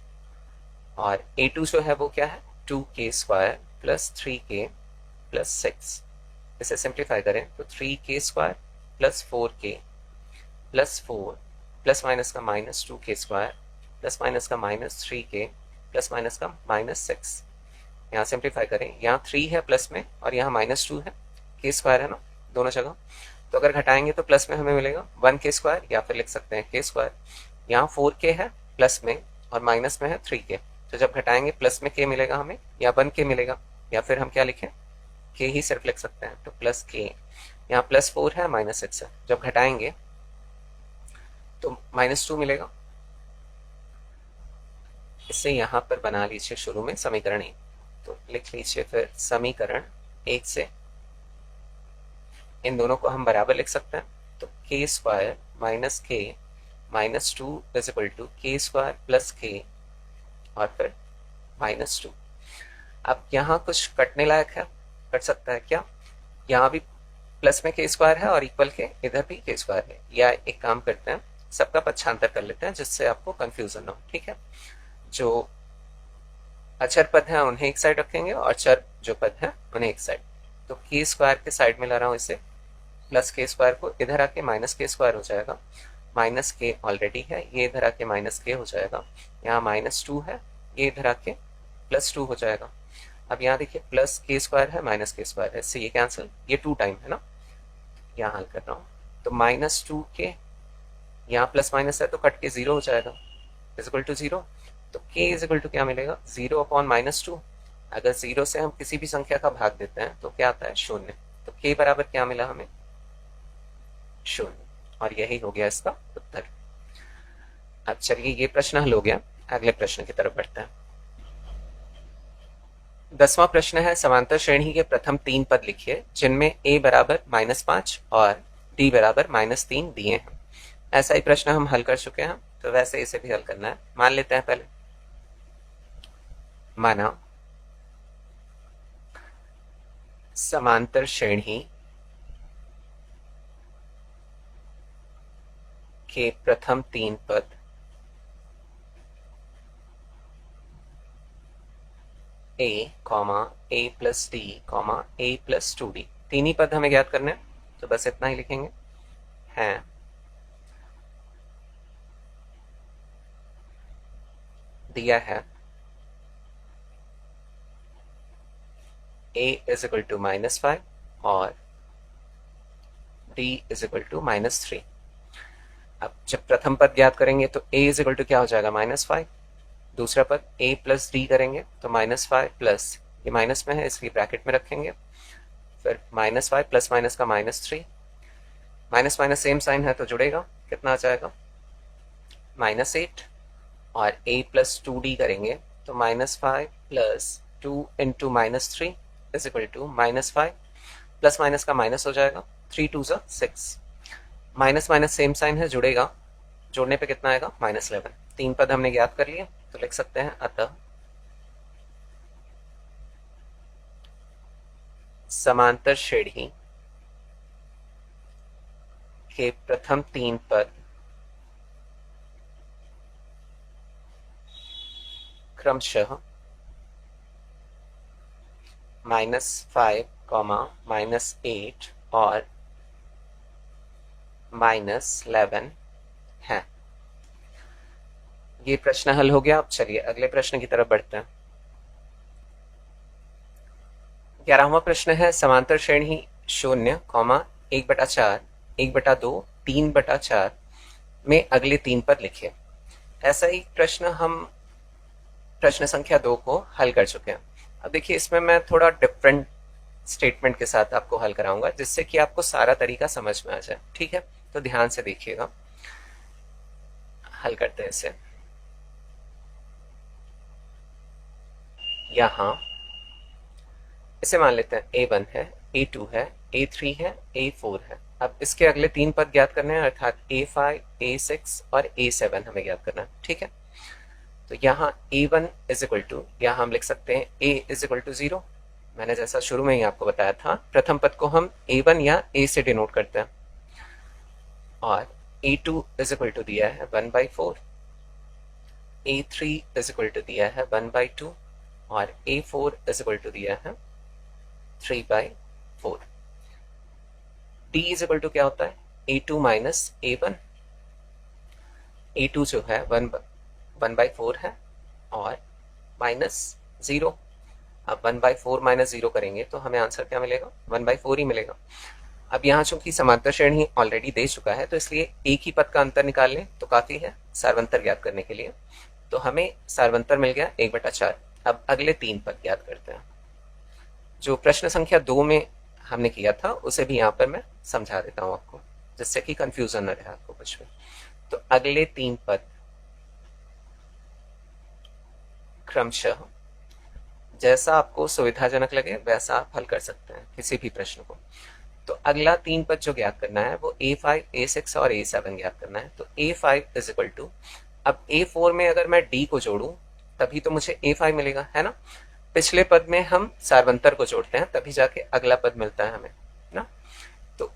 और a2 जो है वो क्या है 2k² प्लस 3k प्लस 6। इसे सिंप्लीफाई करें तो 3k² plus 4k plus 4 plus minus का -2k² प्लस माइनस का -3k प्लस माइनस का -6। यहाँ सिंप्लीफाई करें, यहाँ 3 है प्लस में और यहाँ -2 है, k² है ना दोनों जगह, तो अगर घटाएंगे तो प्लस में हमें मिलेगा 1k² या फिर लिख सकते हैं k²। यहाँ 4k है प्लस में और माइनस में है 3k, तो जब घटाएंगे प्लस में k मिलेगा हमें या 1k मिलेगा, या फिर हम क्या लिखें k ही सिर्फ लिख सकते हैं, तो प्लस k। यहाँ +4 है -6 है, जब घटाएंगे तो -2 मिलेगा। इसे यहाँ पर बना लीजिए शुरू में समीकरण 1, तो लिख लीजिए फिर समीकरण 1 से इन दोनों को हम बराबर लिख सकते हैं, तो k² minus k -2 is equal to k² plus k और फिर -2। अब यहाँ कुछ कटने लायक है, कट सकता है क्या, यहाँ भी प्लस में k² है और इक्वल के इधर भी k² है, या एक काम करते हैं सबका पक्षांतर कर लेते हैं जिससे आपको कंफ्यूजन ना हो। ठीक है, जो अचर पद है उन्हें एक साइड रखेंगे और चर जो पद है उन्हें एक साइड, तो k² के साइड में ला रहा हूँ इसे, प्लस k² को इधर आके -k² हो जाएगा, -k ऑलरेडी है, ये इधर आके -k हो जाएगा, यहाँ -2 है, ये इधर आके +2 हो जाएगा। अब यहाँ देखिए प्लस k² है -k² है, इससे ये कैंसिल, ये 2 टाइम है ना, यहाँ हल कर रहा हूँ, तो -2k, यहाँ प्लस माइनस है तो कट के 0 हो जाएगा, इज इक्वल टू 0, तो k इज इक्वल टू क्या मिलेगा 0/-2। अगर 0 से हम किसी भी संख्या का भाग देते हैं तो क्या आता है 0, तो k बराबर क्या मिला हमें 0, और यही हो गया इसका उत्तर। अब चलिए ये प्रश्न हल हो गया, अगले प्रश्न की तरफ बढ़ते हैं। 10वां प्रश्न है, समांतर श्रेणी के प्रथम 3 पद लिखिए जिनमें a बराबर -5 और d बराबर -3 दिए हैं। ऐसा ही प्रश्न हम हल कर चुके हैं, तो वैसे इसे भी हल करना है। मान लेते हैं पहले, माना समांतर श्रेणी के प्रथम 3 पद a, a plus d, a plus 2d, तीन ही पद हमें ज्ञात करने हैं, तो बस इतना ही लिखेंगे, हैं दिया है a इज इक्वल टू -5 और d इज इक्वल टू -3। अब जब प्रथम पद ज्ञात करेंगे तो a इज इक्वल टू क्या हो जाएगा -5, दूसरा पद a प्लस d करेंगे तो -5 प्लस, ये माइनस में है इसलिए ब्रैकेट में रखेंगे, फिर -5 प्लस माइनस का -3, माइनस माइनस सेम साइन है तो जुड़ेगा, कितना आ जाएगा -8, और a प्लस 2d करेंगे तो -5 plus 2 into -3 is equal to -5, plus minus का माइनस हो जाएगा, 3 2 6, माइनस माइनस सेम साइन है जुड़ेगा, जोड़ने पे कितना आएगा -11। तीन पद हमने ज्ञात कर लिए, तो लिख सकते हैं अतः समांतर श्रेणी के प्रथम 3 पद क्रमशः -5, -8 और -11 है। ये प्रश्न हल हो गया। अब चलिए अगले प्रश्न की तरफ बढ़ते हैं। 11वां प्रश्न है, समांतर श्रेणी 0, 1/4, 1/2, 3/4 में अगले 3 पद लिखिए। ऐसा ही प्रश्न हम प्रश्न संख्या 2 को हल कर चुके हैं। अब देखिए इसमें मैं थोड़ा डिफरेंट स्टेटमेंट के साथ आपको हल कराऊंगा जिससे कि आपको सारा तरीका समझ में आ जाए। ठीक है, तो ध्यान से देखिएगा, हल करते हैं इसे। यहाँ इसे मान लेते हैं A1 है, A2 है, A3 है, A4 है। अब इसके अगले 3 पद ज्ञात करने हैं, अर्थात A5, A6 और A7 हमें ज्ञात करना है। ठीक है, तो यहाँ A1 इज इक्वल टू, यहाँ हम लिख सकते हैं A इज इक्वल टू 0। मैंने जैसा शुरू में ही आपको बताया था, प्रथम पद को हम A1 या A से डिनोट करते हैं। और A2 इज इक्वल टू दिया है 1/4, A3 इज इक्वल टू दिया है 1/2 और A4 इज इक्वल टू दिया है 3/4। D इज इक्वल टू क्या होता है, A2 माइनस A1। A2 जो है 1/4 है और माइनस 0। अब 1/4 माइनस 0 करेंगे तो हमें आंसर क्या मिलेगा, 1/4 ही मिलेगा। अब यहाँ चूंकि समांतर श्रेणी ऑलरेडी दे चुका है, तो इसलिए एक ही पद का अंतर निकाल लें तो काफी है सार्वंतर ज्ञात करने के लिए। तो हमें सार्वंतर मिल गया 1/4। अब अगले 3 पद ज्ञात करते हैं। जो प्रश्न संख्या 2 में हमने किया था उसे भी यहाँ पर मैं समझा देता हूँ आपको, जिससे कि कंफ्यूजन न रहे आपको कुछ भी। तो अगले 3 पद क्रमशः जैसा आपको सुविधाजनक लगे वैसा आप हल कर सकते हैं किसी भी प्रश्न को। तो अगला 3 पद जो ज्ञात करना है वो A5, A6 और A7 ज्ञात करना है। तो A5 इज इक्वल टू, अब A4 में अगर मैं D को जोड़ूं तभी तो मुझे A5 मिलेगा, है ना। पिछले पद में हम सार्वंतर को जोड़ते हैं तभी जाके अगला पद मिलता है हमें ना। तो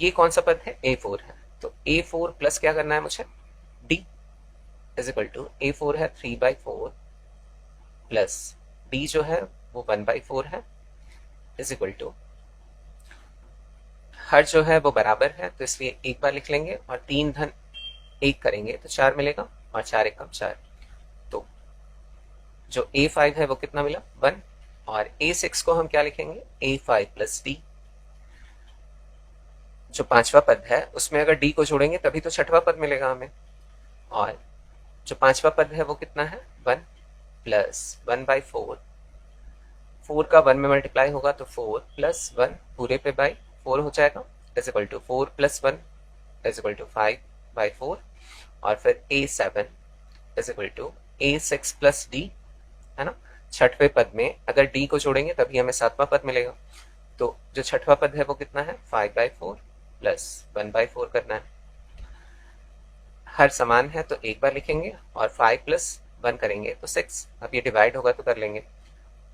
ये कौन सा पद है, A4 है। तो A4 प्लस क्या करना है मुझे, D is equal to, A4 है 3/4 प्लस D जो है वो 1/4 है, इज इक्वल टू, हर जो है वो बराबर है तो इसलिए एक बार लिख लेंगे और 3 धन 1 करेंगे तो 4 मिलेगा और 4 एकम 4। तो जो A5 है वो कितना मिला, 1। और A6 को हम क्या लिखेंगे, A5 प्लस D। जो 5वां पद है उसमें अगर D को जोड़ेंगे तभी तो 6वां पद मिलेगा हमें। और जो 5वां पद है वो कितना है, 1 प्लस 1/4। 4 का 1 में मल्टीप्लाई होगा तो 4 प्लस 1 पूरे पे बाई 4 हो जाएगा, is equal to 4 plus 1 is equal to 5/4। और फिर A7 is equal to A6 plus D, है ना। 6वें पद में अगर D को जोड़ेंगे तभी हमें 7वां पद मिलेगा। तो जो 6वां पद है वो कितना है, 5/4 प्लस 1/4 करना है। हर समान है तो एक बार लिखेंगे और 5 प्लस 1 करेंगे तो 6। अब ये डिवाइड होगा तो कर लेंगे,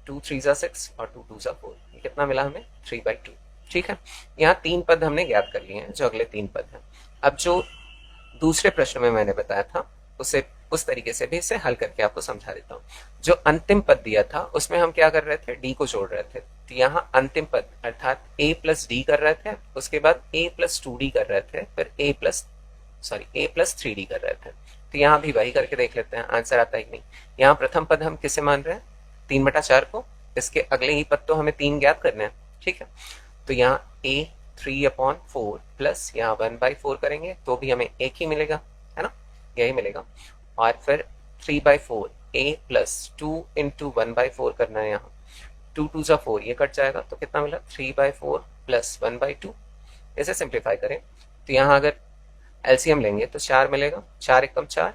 2 3 जा 6 और 2 2 जा 4। ये कितना मिला हमें, 3/2। ठीक है, यहाँ 3 पद हमने ज्ञात कर लिए हैं, जो अगले 3 पद हैं। अब जो दूसरे प्रश्न में मैंने बताया था उसे उस तरीके से भी इसे हल करके आपको समझा देता हूँ। जो अंतिम पद दिया था उसमें हम क्या कर रहे थे, D को जोड़ रहे थे। तो यहाँ अंतिम पद अर्थात A प्लस D कर रहे थे, उसके बाद A प्लस 2D कर रहे थे, फिर A प्लस 3D कर रहे थे। तो यहाँ भी वही करके देख लेते हैं, आंसर आता ही नहीं। यहाँ प्रथम पद हम किसे मान रहे हैं, 3/4 को। इसके अगले ही पद तो हमें 3 ज्ञात करने हैं। ठीक है, तो यहाँ A 3/4 प्लस यहाँ 1/4 करेंगे तो भी हमें एक ही मिलेगा, है ना, यही मिलेगा। और फिर 3/4 A प्लस 2 इंटू 1/4 करना है, यहाँ 2 2 जा 4, ये कट जाएगा तो कितना मिला, 3/4 प्लस 1/2। इसे सिंप्लीफाई करें तो यहाँ अगर एलसीएम लेंगे तो 4 मिलेगा, 4 एकम 4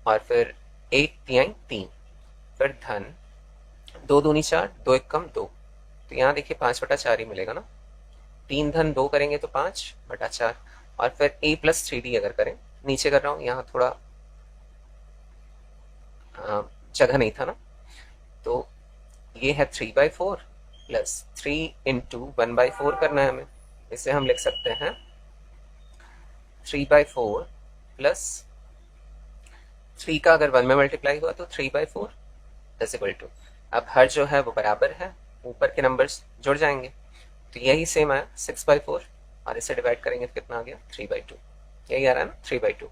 और फिर 1 तिहाई 3, फिर धन 2 दूनी 4, 2 एकम 2। तो यहाँ देखिए 5/4 ही मिलेगा ना। 3 धन 2 करेंगे तो 5/4। और फिर A प्लस 3D अगर करें, नीचे कर रहा हूँ, यहाँ थोड़ा जगह नहीं था ना। तो ये है 3/4 प्लस 3 इंटू 1/4 करना है हमें। इसे हम लिख सकते हैं 3/4 प्लस 3 का अगर 1 में मल्टीप्लाई हुआ तो 3/4 इज इक्वल टू, अब हर जो है वो बराबर है, ऊपर के नंबर्स जुड़ जाएंगे। तो यही सेम आया 6/4 और इसे डिवाइड करेंगे तो कितना आ गया, 3/2। यही आ रहा है ना, 3/2।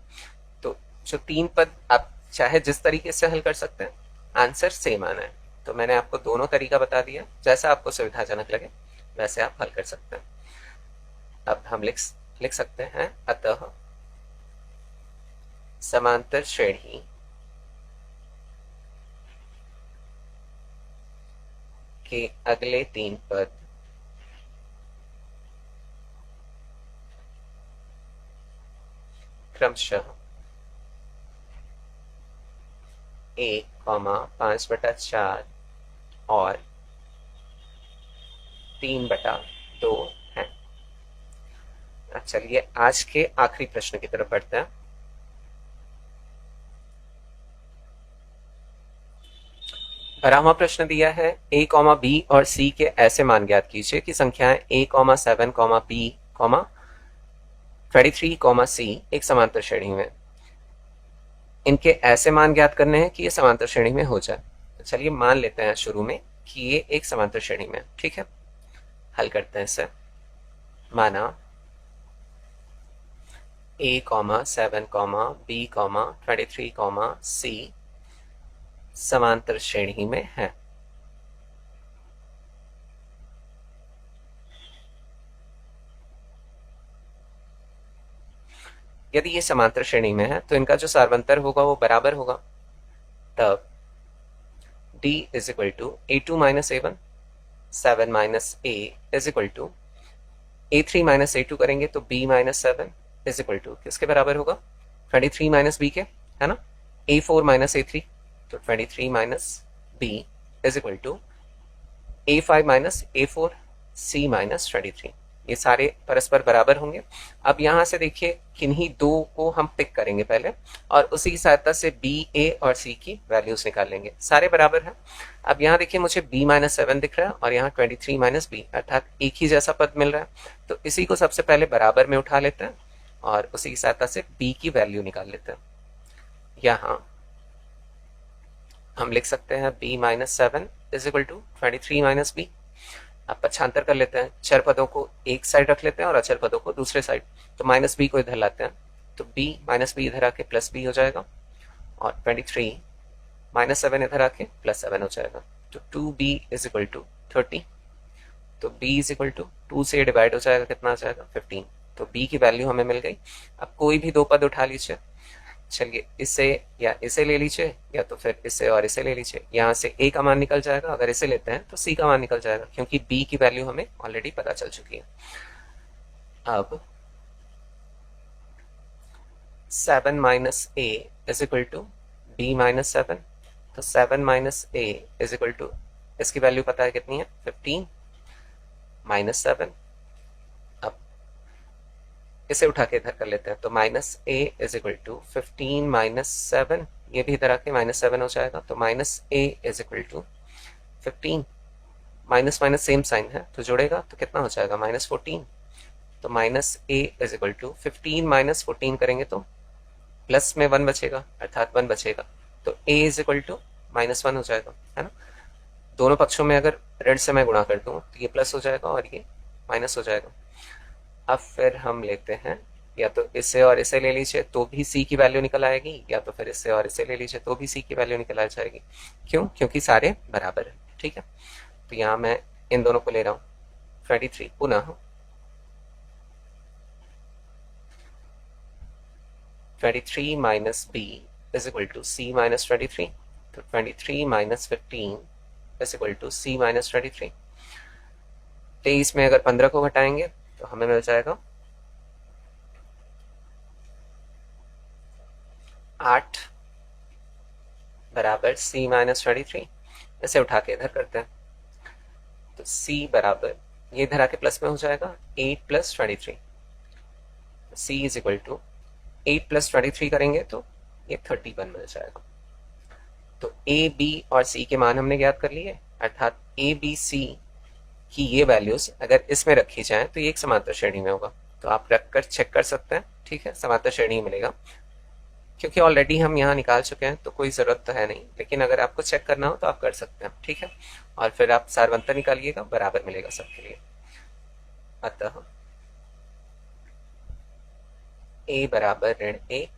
तो जो 3 पद आप चाहे जिस तरीके से हल कर सकते हैं, आंसर सेम आना है। तो मैंने आपको दोनों तरीका बता दिया, जैसा आपको सुविधाजनक लगे वैसे आप हल कर सकते हैं। अब हम लिख सकते हैं, अतः समांतर श्रेणी के अगले 3 पद क्रमशः 1, 5/4 और 3/2 है। अब चलिए आज के आखिरी प्रश्न की तरफ बढ़ते हैं। भरा हुआ प्रश्न दिया है a, b और c के ऐसे मान ज्ञात कीजिए कि संख्याएं a, 7, b, 23, c एक समांतर श्रेणी में। इनके ऐसे मान ज्ञात करने हैं कि ये समांतर श्रेणी में हो जाए। तो चलिए मान लेते हैं शुरू में कि ये एक समांतर श्रेणी में, ठीक है। हल करते हैं इसे। माना a, 7, b, 23, c समांतर श्रेणी में है। यदि ये समांतर श्रेणी में है तो इनका जो सार्वंतर होगा वो बराबर होगा। तब d is equal to a2 minus a1, 7 minus a is equal to a3 minus a2 करेंगे तो b minus 7 is equal to किसके बराबर होगा? 23 माइनस b के, है ना। a4 माइनस a3 तो 23 minus b is equal to a5 minus a4 c minus 23। ये सारे परस्पर बराबर होंगे। अब यहां से देखिए किन्हीं दो को हम पिक करेंगे पहले और उसी की सहायता से b, a और c की वैल्यूज निकाल लेंगे। सारे बराबर हैं। अब यहाँ देखिए मुझे b माइनस 7 दिख रहा है और यहाँ 23 माइनस b अर्थात एक ही जैसा पद मिल रहा है। तो इसी को सबसे पहले बराबर में उठा लेते हैं और उसी की सहायता से b की वैल्यू निकाल लेते हैं। यहाँ हम लिख सकते हैं b minus 7 is equal to 23 minus b। अब पक्षांतर कर लेते हैं, चर पदों को एक साइड रख लेते हैं और अचर पदों को दूसरे साइड। तो माइनस बी को इधर लाते हैं तो b माइनस बी इधर आके प्लस बी हो जाएगा और 23 माइनस 7 इधर आके प्लस 7 हो जाएगा। तो 2b इज इक्वल टू 30। तो b इज इक्वल टू 2 से डिवाइड हो जाएगा, कितना आ जाएगा? 15। तो b की वैल्यू हमें मिल गई। अब कोई भी दो पद उठा लीजिए। चलिए इसे या इसे ले लीजिए या तो फिर इसे और इसे ले लीजिए। यहाँ से a का मान निकल जाएगा, अगर इसे लेते हैं तो c का मान निकल जाएगा क्योंकि b की वैल्यू हमें ऑलरेडी पता चल चुकी है। अब 7 minus a is equal to b minus 7। तो 7 minus a is equal to, इसकी वैल्यू पता है कितनी है? 15 माइनस 7। अब इसे उठा के इधर कर लेते हैं तो minus a is equal to 15 minus 7, ये भी इधर आके माइनस 7 हो जाएगा। तो minus a is equal to 15, minus minus same sign है तो जोड़ेगा तो कितना हो जाएगा? माइनस 14। तो minus a is equal to 15 minus 14 करेंगे तो प्लस में 1 बचेगा अर्थात 1 बचेगा। तो a is equal to minus 1 हो जाएगा, है ना। दोनों पक्षों में अगर ऋण से मैं गुणा कर दूं तो ये प्लस हो जाएगा और ये माइनस हो जाएगा। अब फिर हम लेते हैं, या तो इसे और इसे ले लीजिए तो भी c की वैल्यू निकल आएगी, या तो फिर इसे और इसे ले लीजिए तो भी c की वैल्यू निकल आ जाएगी। क्यों? क्योंकि सारे बराबर है, ठीक है। तो यहाँ मैं इन दोनों को ले रहा हूँ। 23 पुनः 23 minus b is equal to c minus 23। तो 23 minus 15 is equal to c minus 23। 23 में अगर 15 को घटाएंगे तो हमें मिल जाएगा 8 बराबर c माइनस 23। इसे उठा के इधर करते हैं तो c बराबर, ये इधर आके प्लस में हो जाएगा 8 plus 23। c is equal to 8 plus 23 करेंगे तो ये 31 मिल जाएगा। तो a, b और c के मान हमने ज्ञात कर लिए, अर्थात a, b, c कि ये वैल्यूज अगर इसमें रखी जाए तो ये एक समांतर श्रेणी में होगा। तो आप रख कर चेक कर सकते हैं, ठीक है, समांतर श्रेणी मिलेगा। क्योंकि ऑलरेडी हम यहाँ निकाल चुके हैं तो कोई ज़रूरत तो है नहीं, लेकिन अगर आपको चेक करना हो तो आप कर सकते हैं, ठीक है। और फिर आप सारवंतर निकालिएगा, बराबर मिलेगा सबके लिए। अतः a बराबर ऋण 1,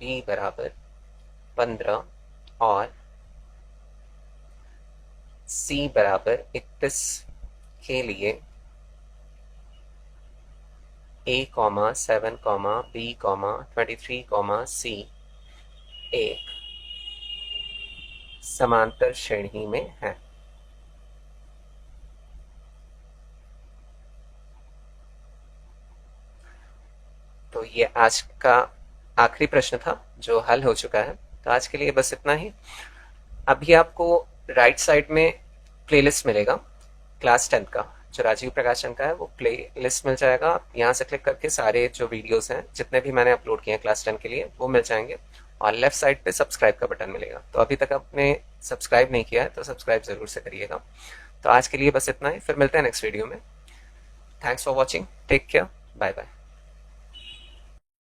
b बराबर 15 और c बराबर 31 के लिए a, 7, b, 23, c एक समांतर श्रेणी में है। तो ये आज का आखिरी प्रश्न था जो हल हो चुका है। तो आज के लिए बस इतना ही। अभी आपको राइट साइड में प्लेलिस्ट मिलेगा क्लास 10th का, जो राजीव प्रकाशन का है वो प्ले लिस्ट मिल जाएगा। आप यहाँ से क्लिक करके सारे जो वीडियोस हैं जितने भी मैंने अपलोड किए हैं क्लास 10 के लिए वो मिल जाएंगे, और लेफ्ट साइड पे सब्सक्राइब का बटन मिलेगा। तो अभी तक आपने सब्सक्राइब नहीं किया है तो सब्सक्राइब जरूर से करिएगा। तो आज के लिए बस इतना ही, फिर मिलते हैं नेक्स्ट वीडियो में। Thanks for watching, take care, bye bye.